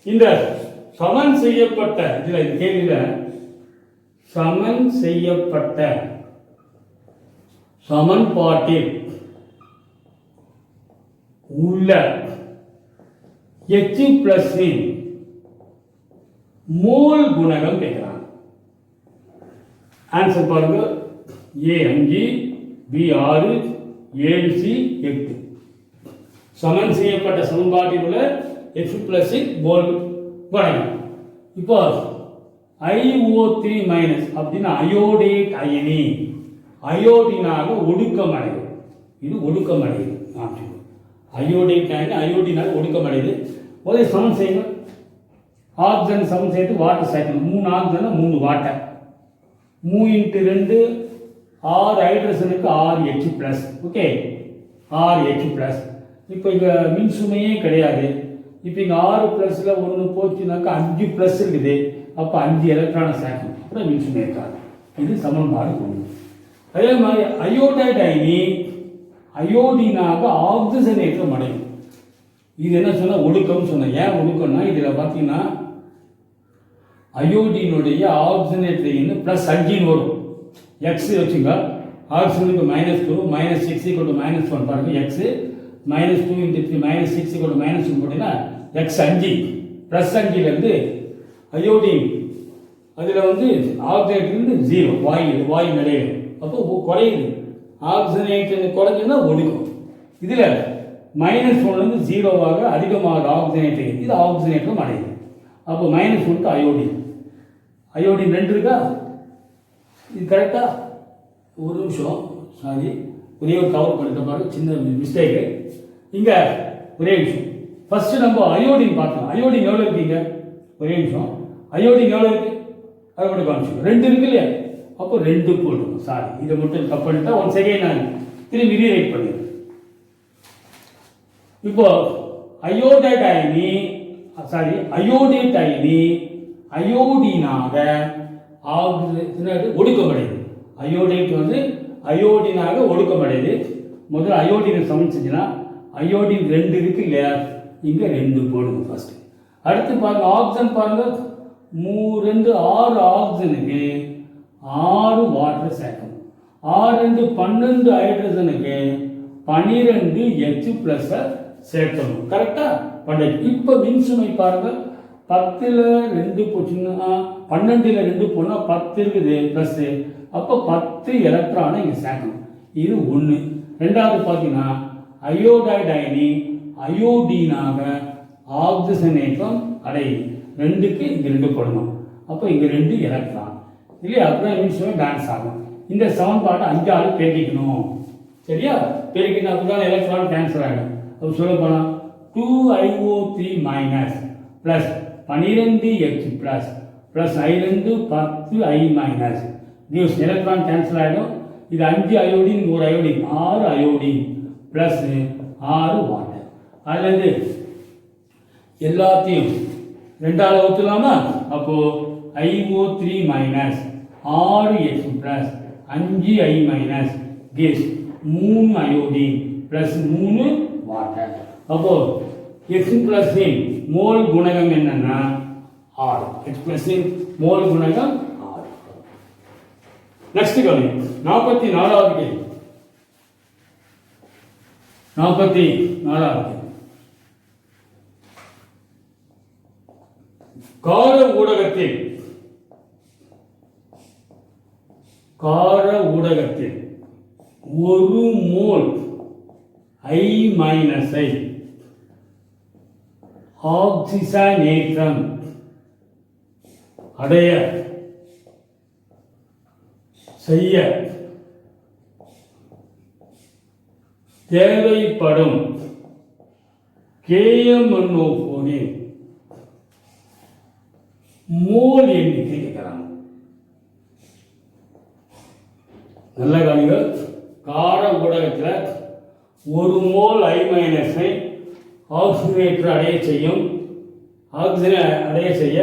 இந்த சமன் செய்யப்பட்ட கேள்வியில் சமன் செய்யப்பட்ட சமன்பாட்டில் உள்ள H plus மோல் குணகம் கேட்கிறாங்க. Answer பாருங்க. A 5, B 6, 7C 8. சமன் செய்யப்பட்ட சமன்பாட்டில் உள்ள H plus மோல் குணகம். இப்போ IO3 மைனஸ் அப்படின்னா அயோடேட் அயனி அயோடினாக ஒடுக்கமடையுது. இது ஒடுக்கமடையுது. அயோடேட் அயனி அயோடினாக ஒடுக்கமடையுது. முதல்ல சமன் செய்யணும். ஆக்சிஜன் சமன் செய்து வாட்டர் சேர்க்கணும். 3 oxygen 3 water. 3 into 2 6 ஹைட்ரஜனுக்கு 6 H plus. Okay, 6 H plus. இப்போ இங்கே மின் சுமையே கிடையாது. இப்போ இங்கே 6 ப்ளஸில் 1 போச்சுனாக்கா 5 ப்ளஸ் இருக்குது. அப்போ 5 எலக்ட்ரானை சேர்க்கணும். அப்புறம் மின் சுமை இருக்காது. இது சமன்பாடு 1. அதே மாதிரி அயோடைட் அயனி அயோடினாக ஆக்சிஜனேற்றம் அடையும். இது என்ன சொன்னால் ஒடுக்கம்னு சொன்னேன். ஏன் ஒடுக்கம்னா இதில் பார்த்தீங்கன்னா அயோடினுடைய ஆக்சிஜனேற்ற ப்ளஸ் 5 வரும். எக்ஸ் வச்சுங்க. ஆக்சிஜனுக்கு -2 -6 -1 பாருங்க. எக்ஸ் -2 × 3 -6 -1 போட்டீங்கன்னா எக்ஸ் 5 +5லேருந்து அயோடின் அதில் ஆக்சிஜனேட் 0 வாயு நிலையில். அப்போ குறையுது. ஆக்சிஜனேட் குறைஞ்சுன்னா ஒடுக்கும். இதில் -1லேருந்து 0வாக அதிகமாக ஆக்சிஜனேட். இது ஆக்சிஜனேற்றம் அடையுது. அப்போ -1 அயோடின். அயோடின் 2 இருக்கா? இது கரெக்டா? ஒரு நிமிஷம், சாரி, ஒரே ஒரு கவர் பண்ணிட்ட பாருங்க, சின்ன மிஸ்டேக்கு. இங்கே ஒரே நிமிஷம். ஃபர்ஸ்ட் நம்ம அயோடின் பார்க்கலாம். அயோடின் எவ்வளோ இருக்கீங்க? ஒரே நிமிஷம். அயோடின் எவ்வளோ இருக்கு? அதை மட்டும் காமிச்சு 2 இருக்கு இல்லையா? அப்போ 2 போடணும். சாரி, இதை மட்டும் தப்பு பண்ணிட்டா 1 செகண்ட் நான் திரும்பி ரீரைட் பண்ணிடுறேன். இப்போ அயோடைட் அயனி அயோடினாக ஒடுக்கமடையுது. அயோடைட் அயோடினாக ஒடுக்கமடையுது. முதல்ல அயோடினை சமன் செஞ்சுன்னா அயோடின் 2 இருக்கு இல்லையா? இங்கே 2 போடுங்க ஃபர்ஸ்ட். அடுத்து பாருங்க ஆக்சிஜன் பாருங்க. 3 6 ஆக்சிஜனுக்கு 6 வாட்டர் சேர்க்கணும். 6 12 ஹைட்ரஜனுக்கு 12 H plus சேர்க்கணும். கரெக்டா? இப்போ மின்சுமை பாருங்க. 10ல் 2 போச்சுன்னா 12ல் 2 போனால் 10 இருக்குது ப்ளஸ். அப்போ 10 எலக்ட்ரானை இங்கே சேர்க்கணும். இது 1. ரெண்டாவது பார்த்தீங்கன்னா அயோடைட் அயனி அயோடினாக ஆக்சிஜனேற்றம் அடையுது. 2க்கு இங்கே 2 போடணும். அப்போ இங்கே 2 எலக்ட்ரான் இல்லையா? அப்புறம் மின்சுமை டான்ஸ் ஆகும். இந்த சமன்பாட்டை 5ஆல் பெருக்கிக்கணும். சரியா? பெருக்கினா தான் எலக்ட்ரான் கேன்சல் ஆகிடும். அப்போ சொல்ல போனால் 2IO3 minus plus 12H plus I2 10I minus நியூஸ் எலக்ட்ரான் கேன்சல் ஆகிடும். இது 5 iodine 1 iodine 6 iodine plus 6 water. அல்லது எல்லாத்தையும் 2ஆல் ஊற்றலாமா? அப்போது IO3 minus 6X plus 5I minus gas 3 iodine plus 3 water. அப்போது எக்ஸ் ப்ளஸின் மோல் குணகம் என்னன்னா 6. எக்ஸ் ப்ளஸின் மோல் குணகம் 6. நெக்ஸ்ட் கவனி 44வது கேள்வி. 44வது கேள்வி. கார ஊடகத்தில் 1 மோல் I மைனஸை ஆக்சிஜனேற்றம் அடைய செய்ய தேவைப்படும் KMnO4 மோல் எண்ணிக்கை கேட்கலாம். நல்ல கவனிங்க. கார ஊடகத்தில் 1 மோல் I மைனஸை ஆக்சிஜனேற்ற அடைய செய்ய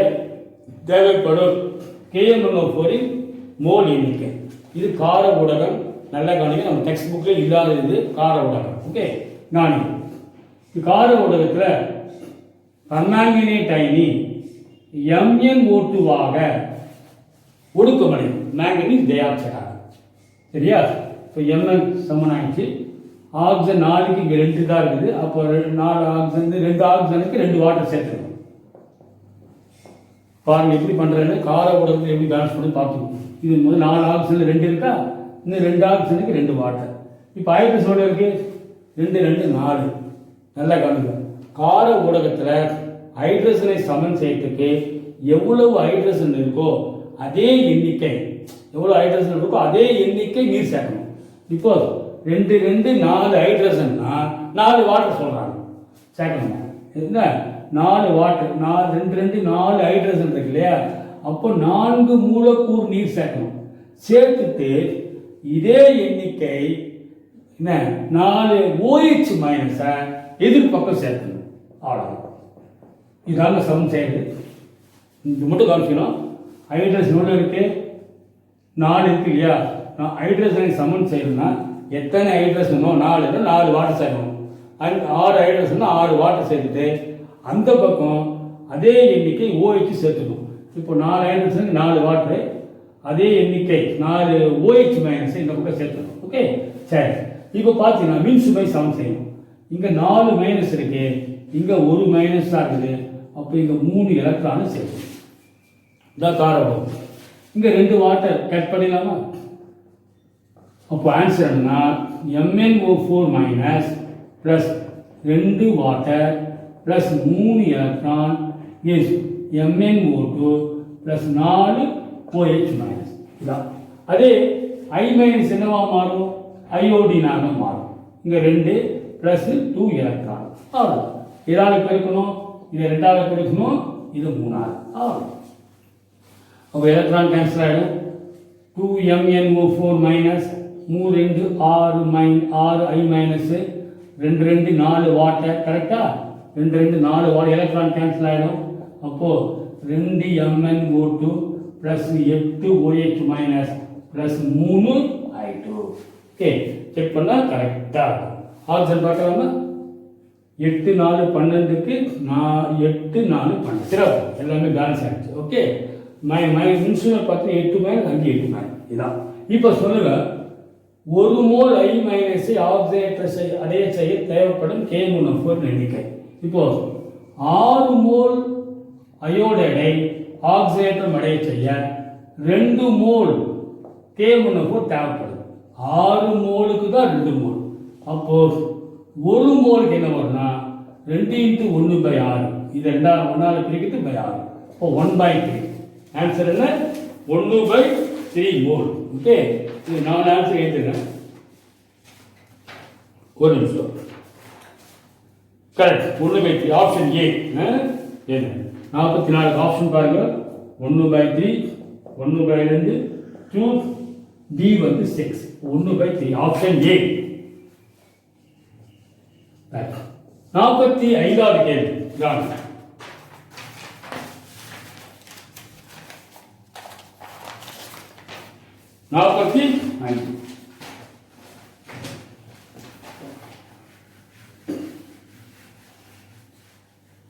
தேவைப்படும் KMnO4 மோல் எண்ணிக்கை. இது கார ஊடகம். நல்ல கவனிங்க. நம்ம டெக்ஸ்ட் புக்கில் இல்லாத இது கார ஊடகம். ஓகே, இது கார ஊடகத்தில் பர்மாங்கனேட் அயனி MnO2 ஒடுக்கமடையும். Manganese tie ஆக்சைடாக. சரியா? இப்போ Mn சமன் ஆயிடுச்சு. ஆக்சிஜன் 4க்கு இங்கே 2 தான் இருக்குது. அப்போ 4 ஆக்சிஜன் 2 ஆக்சிஜனுக்கு 2 வாட்டர் சேர்த்துக்கணும். பாருங்கள் எப்படி பண்ணுறேன்னு. கார ஊடகத்தில் எப்படி பேலன்ஸ் பண்ணி பார்த்துக்கணும். இது முதல் 4 ஆக்சிஜனில் 2 இருக்கா, இன்னும் 2 ஆக்சிஜனுக்கு 2 வாட்டர். இப்போ ஹைட்ரஸ் எவ்வளோ இருக்கு? 2 2 4. நல்லா கவனிங்க. கார ஊடகத்தில் ஹைட்ரஜனை சமன் செய்யறதுக்கு எவ்வளவு ஹைட்ரஜன் இருக்கோ அதே எண்ணிக்கை நீர் சேர்க்கணும். இப்போ 2 2 4 ஹைட்ரஜன்னா 4 வாட்டர் சொல்றாங்க சேர்க்கணும். என்ன 4 வாட்டர் 2 2 4 ஹைட்ரஜன் இருக்கு இல்லையா? அப்போ 4 மூலக்கூறு நீர் சேர்க்கணும். சேர்த்துட்டு இதே எண்ணிக்கை என்ன 4 OH மைனஸை எதிர்பக்கம் சேர்க்கணும். அவ்வளோ. இதாங்க சமன் செய்யுது. இது மட்டும் கவனிக்கணும். ஹைட்ரஜன் எவ்வளோ இருக்கு? 4 இருக்கு இல்லையா? நான் ஹைட்ரஜனை சமன் செய்யணும்னா எத்தனை ஹைட்ரஜனோ 4 வாட்டர் சேர்க்கணும். 6 ஹைட்ரஜன் 6 வாட்டர் சேர்த்துட்டு அந்த பக்கம் அதே எண்ணிக்கை OH சேர்த்துக்கணும். இப்போ 4 ஹைட்ரஜனுக்கு 4 வாட்டரு, அதே எண்ணிக்கை 4 OH மைனஸ் இந்த பக்கம் சேர்த்துக்கணும். ஓகே, சரி. இப்போ பார்த்தீங்கன்னா மின் சுமை சமன் செய்யணும். இங்கே 4 மைனஸ் இருக்கு, இங்கே 1 மைனஸ் தான் இருக்குது. அப்போ இங்கே 3 எலக்ட்ரானு சேர்க்கணும். இதான் காரணம். இங்கே 2 வாட்டர் கட் பண்ணிடலாமா? அப்போ ஆன்சர் என்னன்னா MnO4 minus plus 2 water plus 3 electron is MnO2 plus 4 OH minus. இதான். அதே I மைனஸ் என்னவா மாறும்? அயோடினாக மாறும். இங்கே 2 ப்ளஸ் 2 எலக்ட்ரான். அவ்வளோ. இதால் பெருக்கணும், இதை 2ஆல் பெருக்கணும், இது 3ஆல். அவ்வளோ. அப்போ எலக்ட்ரான் கேன்சல் ஆகிடும். 2MnO4 minus 3 2 6 I minus 2 2 4 water. கரெக்டா? 2 2 4 வாட்டர். எலக்ட்ரான் கேன்சல் ஆகிடும். அப்போது 2 MnO2 plus 8 OH minus plus 3 I2. Okay, check பண்ணால் கரெக்டாக இருக்கும். ஆப்ஷன் பார்க்கலாமா? 8 4 12க்கு 8 4 12. சிறப்பு. எல்லாமே பேலன்ஸ் ஆகிடுச்சு. ஓகே, மின்சுமை பார்த்து 8 மைனஸ் 5 8 மைனஸ். இதான். இப்போ சொல்லுங்க, 1 மோல் I மைனஸை ஆக்சிஜனேற்ற அடைய செய்ய தேவைப்படும் KMnO4 எண்ணிக்கை. இப்போ 6 மோல் அயோடைடை ஆக்சிஜனேற்றம் அடைய செய்ய 2 மோல் KMnO4 தேவைப்படுது. 6 மோலுக்கு தான் 2 மோல். அப்போ 1 மோலுக்கு என்ன வரும்னா 2 × 1/6. இது 1ஆல் பிரிக்கிறது பை 6. இப்போ 1/3. ஆன்சர் என்ன? 1/3 மோல். ஓகே, இது 4 ஆன்சர் எழுதுறேன். ஒரு நிமிஷம். கரெக்ட். 1/3 option A. 44 ஆப்ஷன் பாருங்க. 1/3 1/2 2 டி வந்து 6 1/3 ஆப்ஷன் ஏ. 45வது கேள்வி கவனிங்க.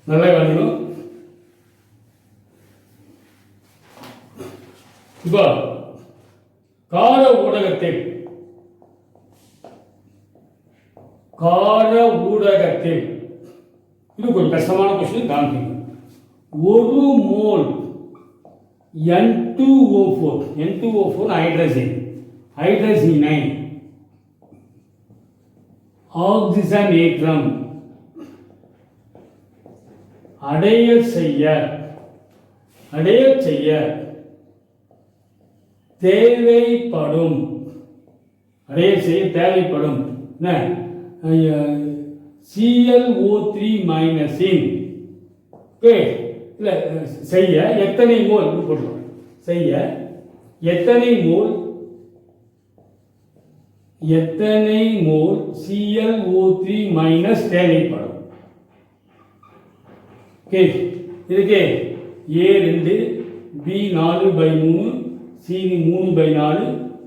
நல்ல கவனிக்கணும். இப்போ கார ஊடகத்தில் இது கொஞ்சம் கஷ்டமான கொஸ்டின் காண்பீங்க. 1 மோல் N2O4 ஹைட்ரஜனை ஆக்சிஜனேற்றம் அடைய செய்ய தேவைப்படும் ClO3 மைனஸின் செய்ய எத்தனை மோல் போட்டுருவோம். செய்ய எத்தனை மோல் ClO3 மைனஸ் தேவைப்படும். இதுக்கு A2 B4/3 C3/4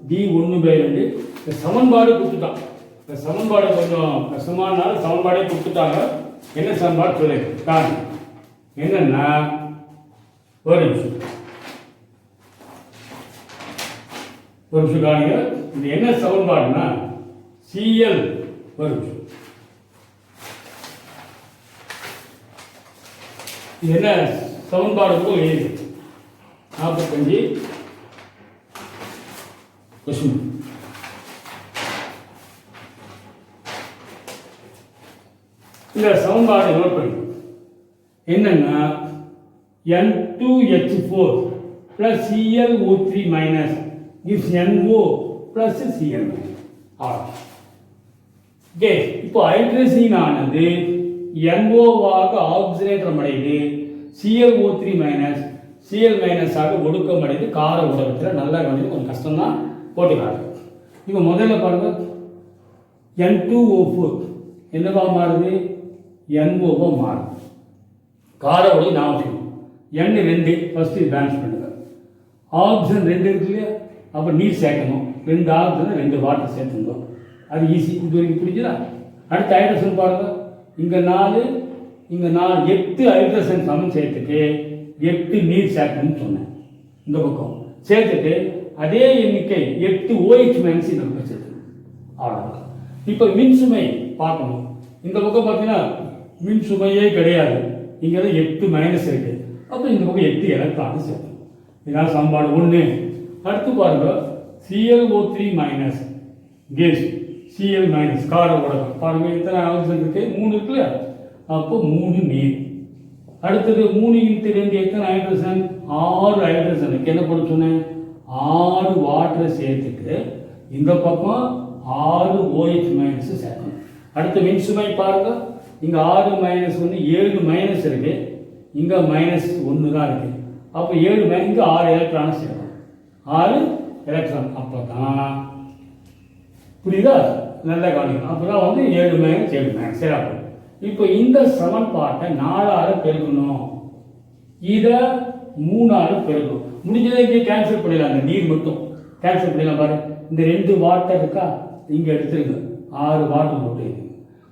D1/2 சமன்பாடு கொடுத்துட்டான். இந்த சமன்பாடு கொஞ்சம் கஷ்டமானால சமன்பாடே கொடுத்துட்டாங்க. என்ன சமன்பாடு சொல்லு காரணம் என்னன்னா ஒரு நிமிஷம் காணுங்க. இது என்ன சமன்பாடுனா Cl ஒரு நிமிஷம் இது என்ன சமன்பாடு 45 கொஸ்டின். இந்த சமன்பாடு நோட் பண்ணி என்னன்னா N2H4 plus ClO3 minus gives NO plus Cl. Okay, இப்போ ஹைட்ரஜன் ஆனது NO ஆக ஆக்சிஜனேற்றம் அடையுது, ClO3 மைனஸ் Cl மைனஸ் ஆக ஒடுக்கம் அடையுது கார ஊடகத்தில். நல்லா கவனிச்சு, கொஞ்சம் கஷ்டம் தான் போட்டுக்காரு. இப்போ முதல்ல பாருங்க, N2O4 என்னவா மாறுது? NOவா மாறுது. கார ஊடகம் நான் N2 ஃபர்ஸ்ட் பேலன்ஸ் பண்ணுங்க. ஆக்சிஜன் 2 இருக்கு இல்லையா, அப்போ நீர் சேர்க்கணும். 2 ஆக்சிஜன் 2 வாட்டர் சேர்த்துங்க. அது ஈஸி. இது வரைக்கும் பிடிச்சதா? அடுத்த ஹைட்ரஜன் பாருங்க, இங்கே 4 இங்கே 4 8 ஹைட்ரஜன் சமம் சேர்த்துட்டு 8 நீர் சேர்க்கணும்னு சொன்னேன். இந்த பக்கம் சேர்த்துட்டு அதே எண்ணிக்கை 8 OH மைனஸ் இந்த பக்கம் சேர்த்துக்கணும். அவ்வளோதான். இப்போ மின்சுமை பார்க்கணும். இந்த பக்கம் பார்த்தீங்கன்னா மின்சுமையே கிடையாது. இங்கே 8 மைனஸ் இருக்கு. அப்போ இந்த பக்கம் 8 எலக்ட்ரான் சேர்க்கணும். இதான் சமன்பாடு 1. அடுத்து பாருங்க, ClO3 minus case Cl minus கார ஊடகம் பாருங்க, எத்தனை ஆக்சிஜன் இருக்கு? 3 இருக்குல்ல, அப்போ 3 நீர். அடுத்தது 3 × 2 எத்தனை ஹைட்ரஜன்? 6 ஹைட்ரஜனுக்கு என்ன பண்ண சொன்னேன்? 6 வாட்டரை சேர்த்துட்டு இந்த பக்கம் 6 OH மைனஸ் சேர்க்கணும். அடுத்த மின்சுமை பாருங்க, இங்கே 6 மைனஸ் 1 7 மைனஸ் இருக்கு, இங்கே மைனஸ் 1 தான் இருக்கு. அப்போ 7 மைனஸ் இங்கே 6 எலக்ட்ரான் சேர்க்கணும். 6 எலக்ட்ரான். அப்போ தான் புரியுதா? நல்லா கவனிக்கணும். அப்போ தான் 7 மைனஸ் 7 மைனஸ் சரி. அப்போ இப்போ இந்த சமன்பாட்டை 4ஆல் பெருக்கணும், இதை 3ஆல் பெருக்கணும். முடிஞ்சதை இங்கே கேன்சல் பண்ணிடலாம். அந்த நீர் மட்டும் கேன்சல் பண்ணிடலாம். பாரு, இந்த 2 வாட்டர் இருக்கா, இங்கே எடுத்துருங்க. 6 வாட்டர் போட்டு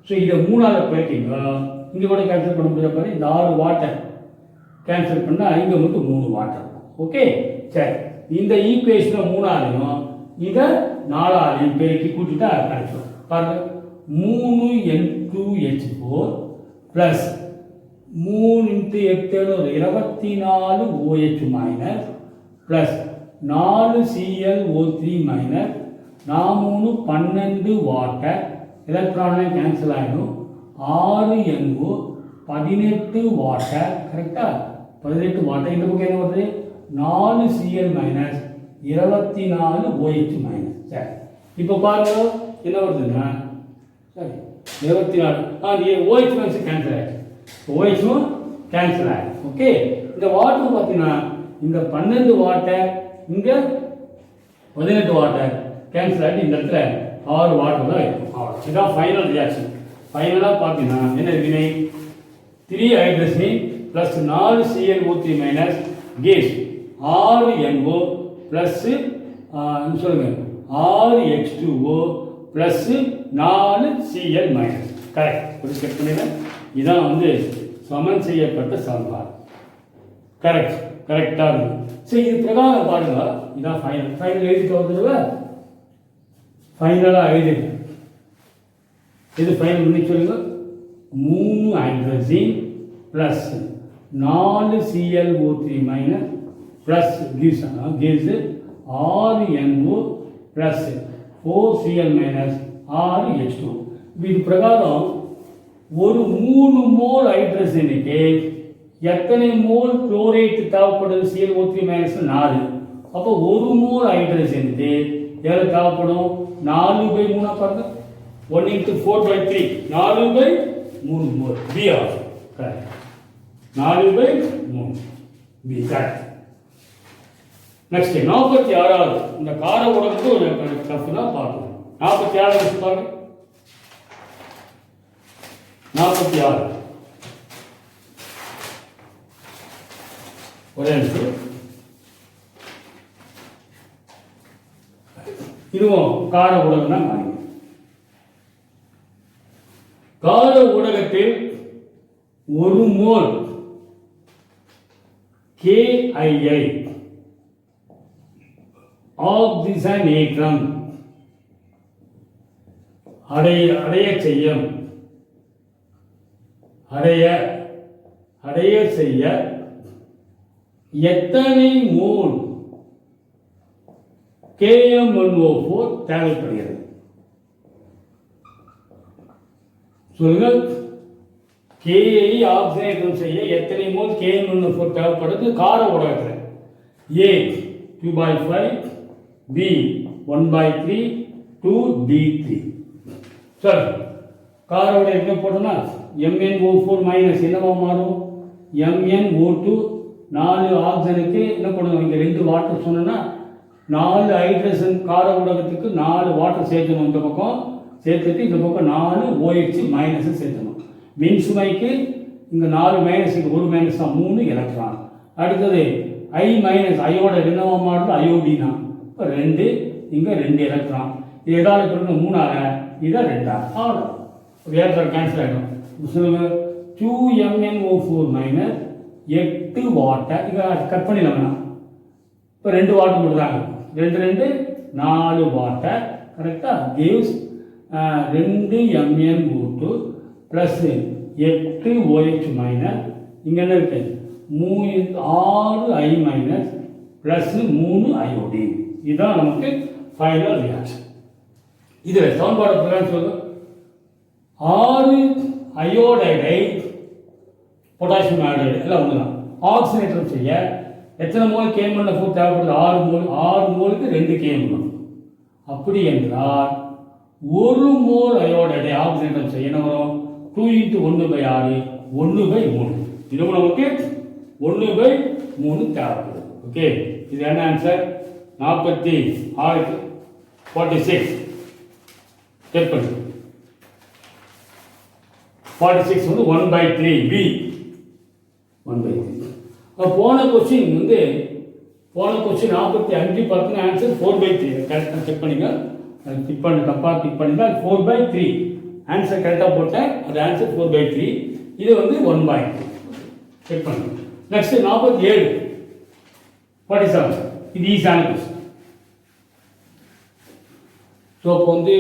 ஸோ இதை 3ஆல் பெருக்கிங்க. இங்கே கூட கேன்சல் பண்ண முடியாது. பாரு, இந்த 6 வாட்டர் கேன்சல் பண்ணால் இங்கே மட்டும் 3 வாட்டர். ஓகே சரி. இந்த ஈக்குவேஷனை 3ஆலையும் இதை 4ஆலையும் பெருக்கி கூட்டிட்டா கிடைச்சிடும். பாருங்க, 3N2H4 plus 3 × 8 24 OH minus plus 4 ClO3 minus 3 12 water எலக்ட்ரானை கேன்சல் ஆகிடும். 6 NO 18 வாட்டர் கரெக்டா? 18 வாட்டர். இந்த பக்கம் என்ன வருது? 4 Cl மைனஸ் 24 OH மைனஸ். சரி, இப்போ பாருங்க என்ன வருதுன்னா, சரி 24 OH மைனஸ் கேன்சல் ஆகிடுச்சு. OHும் கேன்சல் ஆகிடும். ஓகே, இந்த வாட்டர் பார்த்தீங்கன்னா இந்த 12 வாட்டர் இங்கே 18 வாட்டர் கேன்சல் ஆகிட்டு இந்த இடத்துல 6 வாட்டர் தான் இருக்கும். இதுதான் ஃபைனல் ரியாக்ஷன். ஃபைனலாக பார்த்தீங்கன்னா என்ன வினை 3 hydrogen plus 4 ClO3 minus gas 6 NO plus சொல்லுங்கள் 6 H2O plus 4 Cl minus. Correct. ஒரு செக் பண்ணிடுறேன். இதான் வந்து சமன் செய்யப்பட்ட சமன்பாடு. கரெக்ட். கரெக்டாக இருக்கும். சரி, இது பிரகாரம் பாருங்க. இதான் ஃபைனல். ஃபைனல் எழுதிட்டு வந்துடுவா. ஃபைனலாக எழுதிட்டு இது ஃபைனல் பண்ணி சொல்லுங்க. 3 hydrogen plus 4 ClO3 minus plus gives 6 NO plus 4 Cl minus 6 H2. இது பிரகாரம் ஒரு 3 மோல் ஹைட்ரஜனுக்கு எத்தனை மோல் குளோரைட் தேவைப்படுது? ClO3 minus 4. அப்போ ஒரு மோல் ஹைட்ரஜனுக்கு எவ்வளோ தேவைப்படும்? 4/3 பாருங்க. 1 × 4/3 4/3 மோல். பி ஆகும். கரெக்ட். 4/3 பி. கரெக்ட். நெக்ஸ்ட் 46வது இந்த கார உடம்புக்கு ஒரு டஃப் தான் பார்க்கணும். 46 பாருங்க. 46 ஒரே நிமிஷம். இதுவும் கார ஊடகம் தான் காணிங்க. கார ஊடகத்தில் ஒரு மோல் KII ஆக்சிஜனேற்றம் அடைய செய்ய எத்தனை மோல் KMnO4 தேவைப்படுகிறது? சொல்லுங்க. KI ஆக்சிஜனேற்றம் செய்ய எத்தனை மோல் KMnO4 தேவைப்படுது கார ஊடகத்தில்? A 2/5, B 1/3, 2D3. சரி, கார ஊடகம் போட்டோம்னா MnO4 மைனஸ் என்னவா மாறும்? MnO2. 4 ஆக்சிஜனுக்கு என்ன பண்ணுவோம்? இங்கே 2 வாட்டர் சொன்னா 4 ஹைட்ரஜன் கார ஊடகத்துக்கு 4 வாட்டர் சேர்க்கணும். இந்த பக்கம் சேர்த்துட்டு இந்த பக்கம் 4 OH மைனஸ் சேர்க்கணும். மின் சுமைக்கு இங்கே 4 மைனஸ், இங்கே 1 மைனஸ் தான் 3 எலக்ட்ரான். அடுத்தது I மைனஸ், ஐயோட என்னவா மாறுது? அயோடினா. இப்போ 2 இங்கே 2 எலக்ட்ரான். இது எதாவது சொல்லுங்க 3 இதான் 2 ஆகும். வேறு கேன்சல் ஆகிடும். சொல்லுங்க 2MnO4 மைனஸ் 8 வாட்டர். இங்கே கட் பண்ணிடலாம். இப்போ 2 வாட்டர் கொடுக்குறாங்க. 2 4 வாட்டர். கரெக்டாக gives 2 MnO2 plus 8 OH minus. இங்கே என்ன இருக்கு? 6 I மைனஸ் ப்ளஸ் 3 அயோடின். இதுதான் நமக்கு ஃபைனல் ரியாக்ஷன். இதில் சமன்பாடு பிரகாரம் சொல்லுங்க. 6 அயோடைடை பொட்டாசியம் அயோடைடு எல்லாம் ஒன்று தான் ஆக்சிஜனேற்றம் செய்ய எத்தனை மோல் KMnO4 தேவைப்படுது? 6 மோல். 6 மோலுக்கு 2 KMnO. அப்படி என்றால் 1 மோல் அயோடைடை ஆக்சிஜனேற்றம் செய்ய என்ன வரும்? 2 × 1/6 1/3. இது நமக்கு 1/3 தேவைப்படுது. ஓகே, இது என்ன ஆன்சர்? 46 46 செக் பண்ணு. 46 வந்து 1/3 B 1/3. போன கொஸ்டின் 45 பார்த்தீங்கன்னா ஆன்சர் 4/3. கரெக்டாக செக் பண்ணிங்க. டிக் பண்ணி தப்பாக டிக் பண்ணிங்க. 4/3 ஆன்சர் கரெக்டாக போட்டேன். அது ஆன்சர் 4/3. இது வந்து 1/3 செக் பண்ணுங்க. நெக்ஸ்ட் 47 47 இது ஈஸியான கொஸ்டின். ஸோ இப்போ வந்து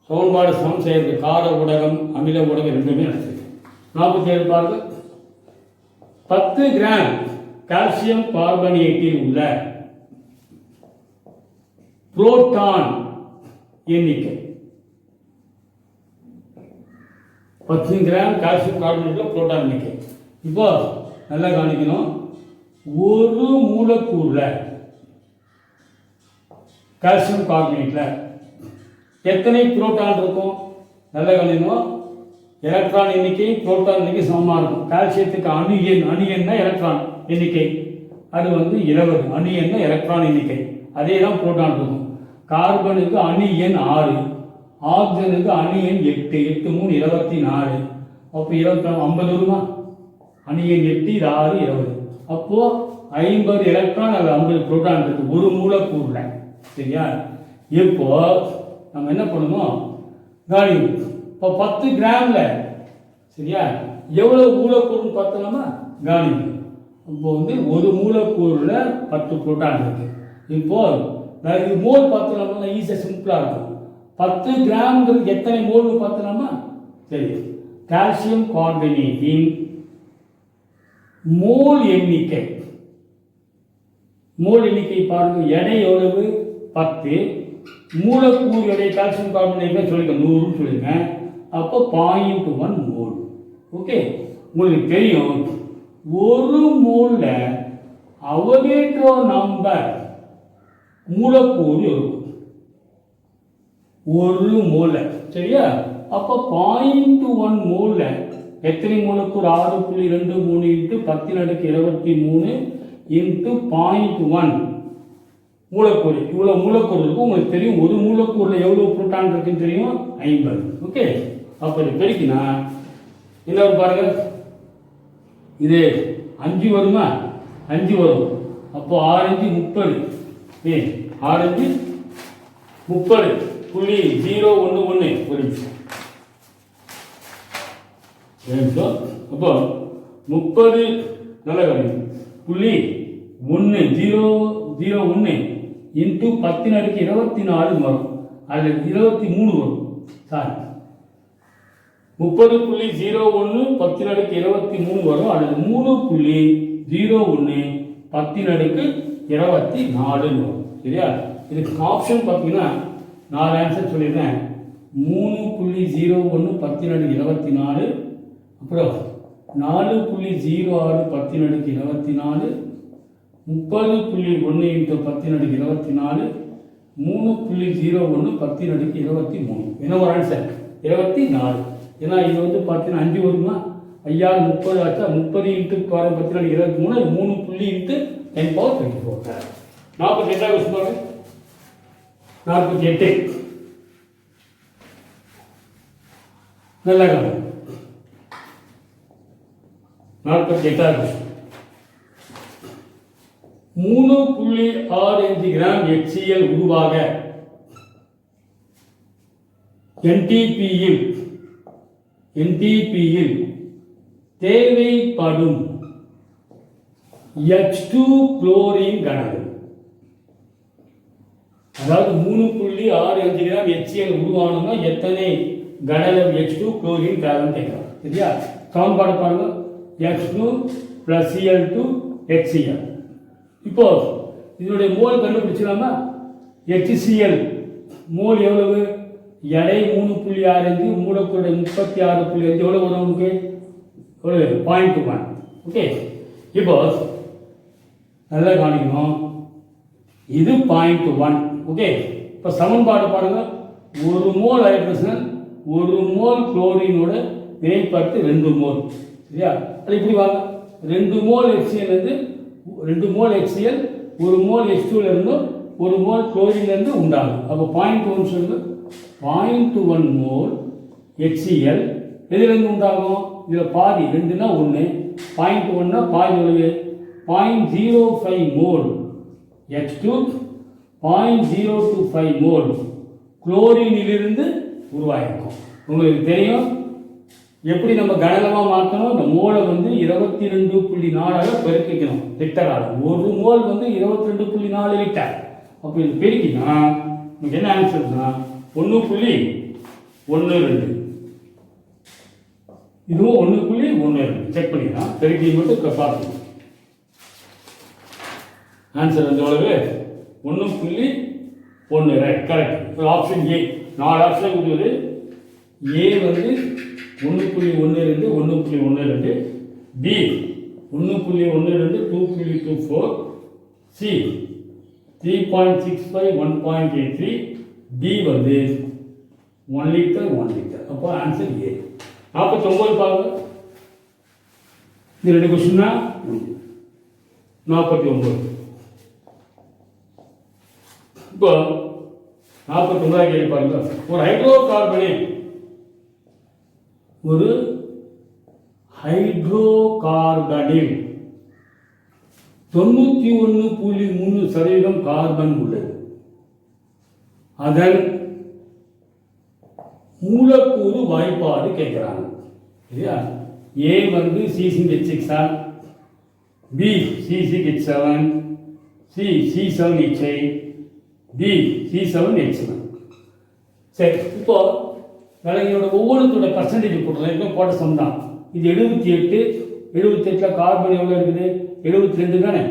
சமன்பாடு சமம் செய்யறது கார ஊடகம் அமில ஊடகம் ரெண்டுமே நடக்குது. 47 பாருங்க. 10 கிராம் கால்சியம் கார்பனேட்டில் உள்ள புரோட்டான் எண்ணிக்கை. 10 கிராம் கால்சியம் கார்பனேட்டில் புரோட்டான் எண்ணிக்கை. இப்போ நல்லா கவனிக்கணும். ஒரு மூலக்கூறுல கால்சியம் கார்பனேட்டில் எத்தனை புரோட்டான் இருக்கும்? நல்லா கவனிக்கணும். எலக்ட்ரான் எண்ணிக்கை புரோட்டான் எண்ணிக்கை சமமாக இருக்கும். கால்சியத்துக்கு அணு எண்ணா எலக்ட்ரான் எண்ணிக்கை அது வந்து 20. அணு எண்ணா எலக்ட்ரான் எண்ணிக்கை அதே தான் புரோட்டான் இருக்கும். கார்பனுக்கு அணு எண் 6, ஆக்சிஜனுக்கு அணு எண் 8, 8 3 24. அப்போ 24 50 வருமா? அணு எண் 8 இது 6 20. அப்போ 50 எலக்ட்ரான் அது 50 புரோட்டான் இருக்கு ஒரு மூலக்கூறுல. சரியா? இப்போ நம்ம என்ன பண்ணணும்? காலி இப்போ 10 கிராம்ல சரியா எவ்வளவு மூலக்கூறுன்னு பார்த்தோம்னா காலி. இப்போ வந்து ஒரு மூலக்கூறுல 10 புரோட்டான் இருக்கு. இப்போ இது மோல் பார்த்தோம்னா ஈஸியாக சிம்பிளாக இருக்கும். 10 கிராம்ங்கிறது எத்தனை மோல்னு பார்த்தோம்னா சரி, கால்சியம் கார்பனேட்டின் மோல் எண்ணிக்கை பாருங்க. எடை எவ்வளவு? 10. மூலக்கூறு எடை கால்சியம் கார்பனேட் சொல்லிங்க 100 சொல்லுங்க. அப்போ 0.1 மோல். ஓகே, உங்களுக்கு தெரியும் ஒரு மோல்ல அவகேட்ரோ நம்பர் மூலக்கூறு இருக்கும் ஒரு மோல்ல. சரியா? அப்போ 0.1 மோல்ல எத்தனை மூலக்கூறு? 6.23 இன்ட்டு 10⁻23 இன்ட்டு 0.1 மூலக்கூறு. இவ்வளோ மூலக்கூறு இருக்கும். உங்களுக்கு தெரியும் ஒரு மூலக்கூறுல எவ்வளோ புரோட்டான் இருக்குன்னு தெரியும் 50. ஓகே, அப்போ இது பெருக்கினா என்ன பாருங்க, இது 5 வருமா? 5 வரும். அப்போ 6 30. 6 30.011 ஒரு நிமிஷம். அப்போ 30 நல்ல கவனிங்க .1 இன்ட்டு 10⁻24 வரும். அதில் 23 வரும். சாரி, 30.01 10⁻23 வரும். அதில் 3.01 10⁻24 வரும். சரியா? இதுக்கு ஆப்ஷன் பார்த்தீங்கன்னா 4 ஆன்சர் சொல்லியிருந்தேன். 3.01 10⁻24, அப்புறம் 4.06 10⁻24, 30.1 இன்ட்டு 10⁻24, 3.01 10⁻23. என்ன ஒரு ஆன்சர்? 24. ஏன்னா இது வந்து பார்த்தீங்கன்னா 5 வருமா? 5 30 ஆச்சா? 30 இன்ட்டு 10⁻23 அது 3 இன்ட்டு 10⁻24. 48 வருஷம் 48. நல்லா கவனம். 48 3.65 கிராம் HCl உருவாக NTP-யில் தேவைப்படும் H2 குளோரின் கனவு. அதாவது 3.65 கிராம் HCl உருவானோம்னா எத்தனை கனளவு H2 குளோரின் தேவைன்னு கேட்கலாம். சரியா? சமன்பாடு பாருங்க. H2 plus Cl2 HCl. இப்போ இதனுடைய மோல் கண்டுபிடிச்சிடலாமா? HCl மோல் எவ்வளவு? எடை 3.65, மூலக்கூறு 36.5 எவ்வளவு வரும் உங்களுக்கு? 0.1. ஓகே, இப்போ நல்லா கவனிக்கணும். இது 0.1. ஓகே, இப்போ சமன்பாடு பாருங்க. ஒரு மோல் ஹைட்ரஜன் ஒரு மோல் குளோரினோட வினைப்படுத்தி 2 மோல். சரியா? அது இப்படி வாங்க. 2 மோல் HCl இருந்து 2 மோல் HCl 1 மோல் H2 இருந்து 1 மோல் குளோரின்ல இருந்து உண்டாகும். அப்போ 0.1 சொல்லுங்க. 0.1 மோல் HCl எதிலிருந்து உண்டாகும்? இதில் பாதி 2னா 1, 0.1னா பாதி எவ்வளவு? 0.05 மோல் H2, 0.025 மோல் குளோரினிலிருந்து உருவாயிருக்கும். உங்களுக்கு தெரியும் எப்படி நம்ம கனலமாக மாற்றணும். இந்த மோலை வந்து 22.4 பெருக்கிக்கணும் லிட்டரால். ஒரு மோல் வந்து 22.4 லிட்டர். அப்போ இது பெருக்கினா நமக்கு என்ன ஆன்சர்னா 1.12. இதுவும் 1.12. செக் பண்ணிக்கலாம். பெருக்கி மட்டும் பார்க்கணும். ஆன்சர் வந்து எவ்வளவு? 1.1. Right, correct. Option A. 4 option கொடுத்தது. ஏ வந்து 1.12 1.12, பி 1.12 2.24, சி 3.65 1.83, டி வந்து 1 லிட்டர் 1 லிட்டர். அப்போ ஆன்சர் ஏ. 49 பாருங்க. இது 2 கொஸ்டின்னா 49. இப்போ 49 கேள்வி பாருங்க. ஒரு ஹைட்ரோகார்பனில் 91.3% கார்பன் உள்ளது. அதன் மூலக்கூறு வாய்ப்பாடு கேட்கிறாங்க. சரியா? ஏ வந்து C6H6, B C6H7, C C7H8, D C7H7. சரி, இப்போ விலங்கினோட ஒவ்வொருத்தோட பர்சன்டேஜ் போட்டுறேன். இப்போ போட்ட சம் தான் இது. 78, 78ல் கார்பன் எவ்வளோ இருக்குது? 72 தானே.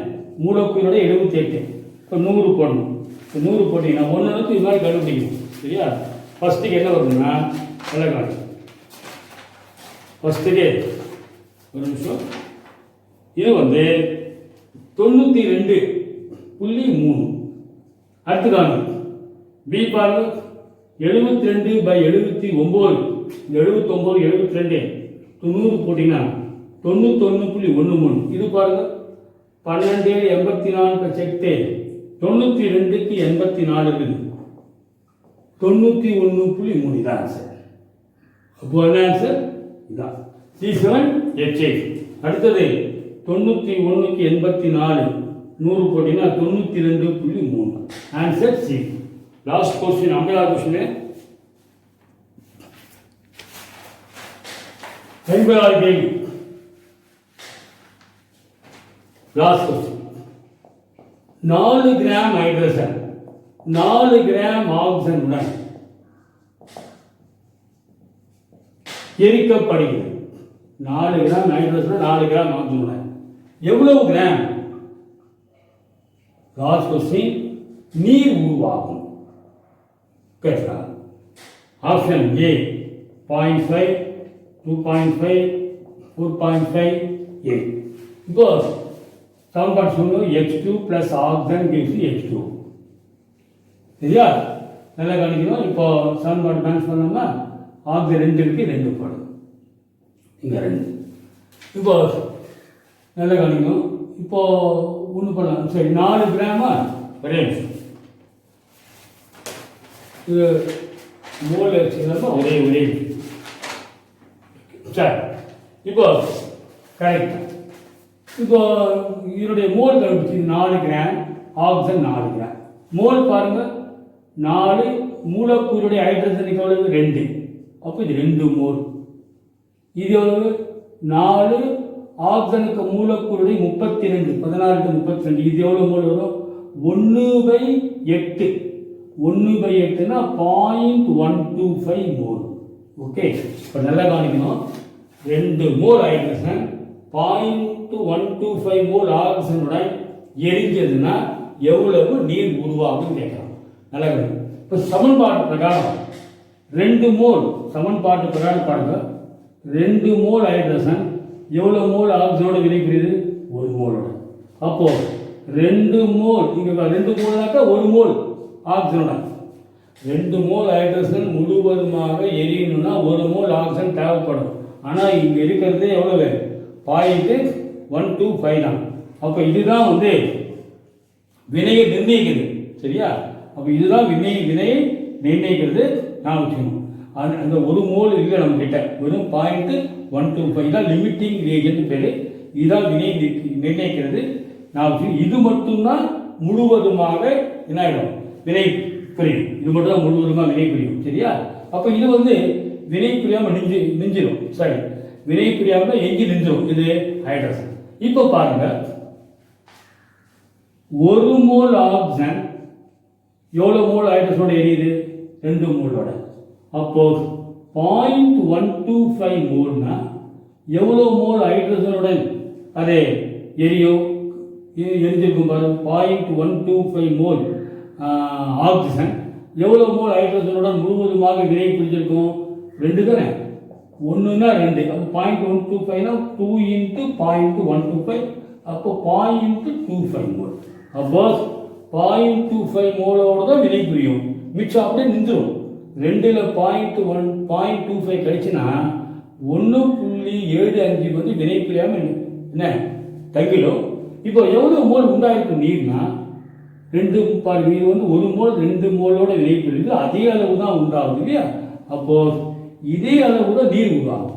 மூலக்கூறோட 78. இப்போ 100 போடணும். இப்போ 100 போட்டிங்கன்னா ஒன்று இது மாதிரி கண்டுபிடிக்கணும். சரியா? ஃபஸ்ட்டுக்கு என்ன வருதுன்னா விலங்காடு. ஃபஸ்ட்டுக்கு ஒரு நிமிஷம். இது வந்து 92.3. அடுத்ததான பி பாருங்க 72/79. 79 72 100 போட்டிங்கன்னா 91.13. இது பாருங்க 12 84 92க்கு 84 இருக்குது. 91.3 தான் ஆன்சர். அப்போ என்ன ஆன்சர்? இதான் C7H8. அடுத்தது 91க்கு 84 100 போட்டிங்கன்னா 92.3. Answer C. லாஸ்ட் கொஸ்டின், 50வது கொஸ்டின். 50வது கேள்வி. Last question. 4 gram hydrogen 4 gram oxygen உடன் எரிக்கப்படுகிறது. 4 கிராம் ஹைட்ரஜன் 4 கிராம் ஆக்சிஜன் உடன் எவ்வளவு கிராம் லாஸ்ட் கொஸ்டின் நீர் உருவாகும் கேட்கிறார். Option A 0.5, 2.5, 4.5, 8. இப்போ சமன்பாடு சொல்லுங்க. H2 plus oxygen gives you H2. சரியா? நல்லா கவனிக்கணும். இப்போ சமன்பாடு பேலன்ஸ் பண்ணோம்னா ஆக்சிஜன் 2 இருக்கு, 2 போடும். இங்க 2. இப்போ நல்லா கவனிக்கணும். இப்போ ஒன்று பண்ணலாம். சரி, 4 கிராமா ஒரே நிமிஷம். இது மோல் வச்சுக்கிறப்ப ஒரே சரி. இப்போ கரெக்ட். இப்போ இதனுடைய மோல் கண்டுபிடிச்சி 4 கிராம் ஆக்சிஜன் 4 கிராம். மோல் பாருங்க 4 மூலக்கூறுடைய ஹைட்ரஜனுக்கு எவ்வளவு? 2. அப்போ இது 2 மோல். இது எவ்வளவு? 4 ஆக்சிஜனுக்கு மூலக்கூறுடைய 32 14-32. இது எவ்வளவு மோல் வரும்? 1/8. 1/8னா 0.125 மோல். ஓகே, இப்போ நல்லா கவனிக்கணும். 2 மோல் ஹைட்ரஜன் 0.125 மோல் ஆக்சிஜனுடன் எரிஞ்சதுன்னா எவ்வளவு நீர் உருவாகும் கேட்கலாம். நல்லா கவனிக்கணும். இப்போ சமன்பாடு பிரகாரம் 2 மோல் சமன்பாட்டு பிரகாரம் பாருங்க. 2 மோல் ஹைட்ரஜன் எவ்வளவு மோல் ஆக்சிஜனோட வினைபுரியுது? 1 மோலோட. அப்போ 2 மோல் இங்க 2 மோல்னாக்கா 1 மோல் ஆக்சிஜனோட. 2 மோல் ஹைட்ரஜன் முழுவதுமாக எரியணும்னா 1 மோல் ஆக்சிஜன் தேவைப்படும். ஆனால் இங்கே இருக்கிறது எவ்வளவு? 0.125 தான். அப்போ இதுதான் வந்து வினையை நிர்ணயிக்கிறது. சரியா? அப்போ இதுதான் வினையை நிர்ணயிக்கிறது. நான் வச்சுக்கணும். அந்த 1 மோல் இல்லை நம்ம கிட்ட. வெறும் 0.125 தான் லிமிட்டிங் ரியேஜென்ட் பேர். இதுதான் வினை நிர்ணயிக்கிறது. நான் வச்சுக்கணும். இது மட்டும்தான் முழுவதுமாக என்ன ஆகிடும்? வினை புரியும். இது மட்டும் தான் முழுவதுமாக வினை புரியும். சரியா? அப்போ இது வந்து வினை புரியாமல் நெஞ்சிடும். சரி, வினை புரியாமல் எஞ்சி நின்றுடும். இது ஹைட்ரஜன். இப்போ பாருங்க, 1 மோல் ஆக்சிஜன் எவ்வளோ மோல் ஹைட்ரஜனோட எரியுது? 2 மோலோட. அப்போ 0.125 மோல்னா எவ்வளோ மோல் ஹைட்ரஜனுடன் அதே எரியும்? எரிஞ்சிருக்கும் பாருங்க. 0.125 மோல் ஆக்சிஜன் எவ்வளோ மோல் ஹைட்ரஜனுடன் முழுவதுமாக வினை புரிஞ்சிருக்கும்? 2 தானே. 1னா 2. அப்போ 0.125னா 2 × 0.125. அப்போ 0.25 மோல். அப்போ 0.25 மோலோடு தான் வினை புரியும். மிச்சம் அப்படியே நின்றுடும். 2ல் 0.25 கழிச்சுன்னா 1.75 வந்து வினை புரியாமல் என்ன தங்கிடும். இப்போ எவ்வளோ மோல் உண்டாயிருக்கும் நீர்னா 2 பாருங்க, இது வந்து 1 மோல் 2 மோலோட வினைபுரியுது, அதே அளவு தான் உண்டாகுது இல்லையா? அப்போ இதே அளவு தான் நீர் உண்டாகும்.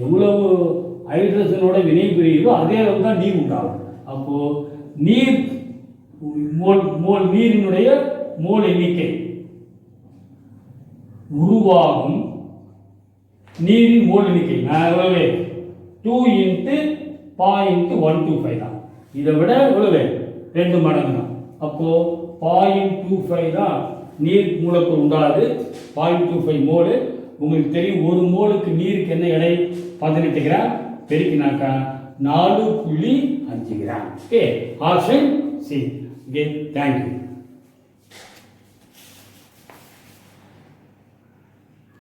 எவ்வளவு ஹைட்ரஜனோட வினைபுரியுதோ அதே அளவு தான் நீர் உண்டாகும். அப்போ நீர் மோல் நீரினுடைய மோல் எண்ணிக்கை உருவாகும் நீரின் மோல் எண்ணிக்கை எவ்வளவு? 2 × 0.125 தான். இதை விட எவ்வளவு? 2 மடங்கு தான். அப்போ 0.25 தான் நீர் மூலக்கூறு உண்டாது. 0.25 மோல். உங்களுக்கு தெரியும், 1 மோலுக்கு நீருக்கு என்ன எடை? 18 கிராம். பெருக்கினாக்கா 4.5 gram. Okay, option C. Okay, thank you.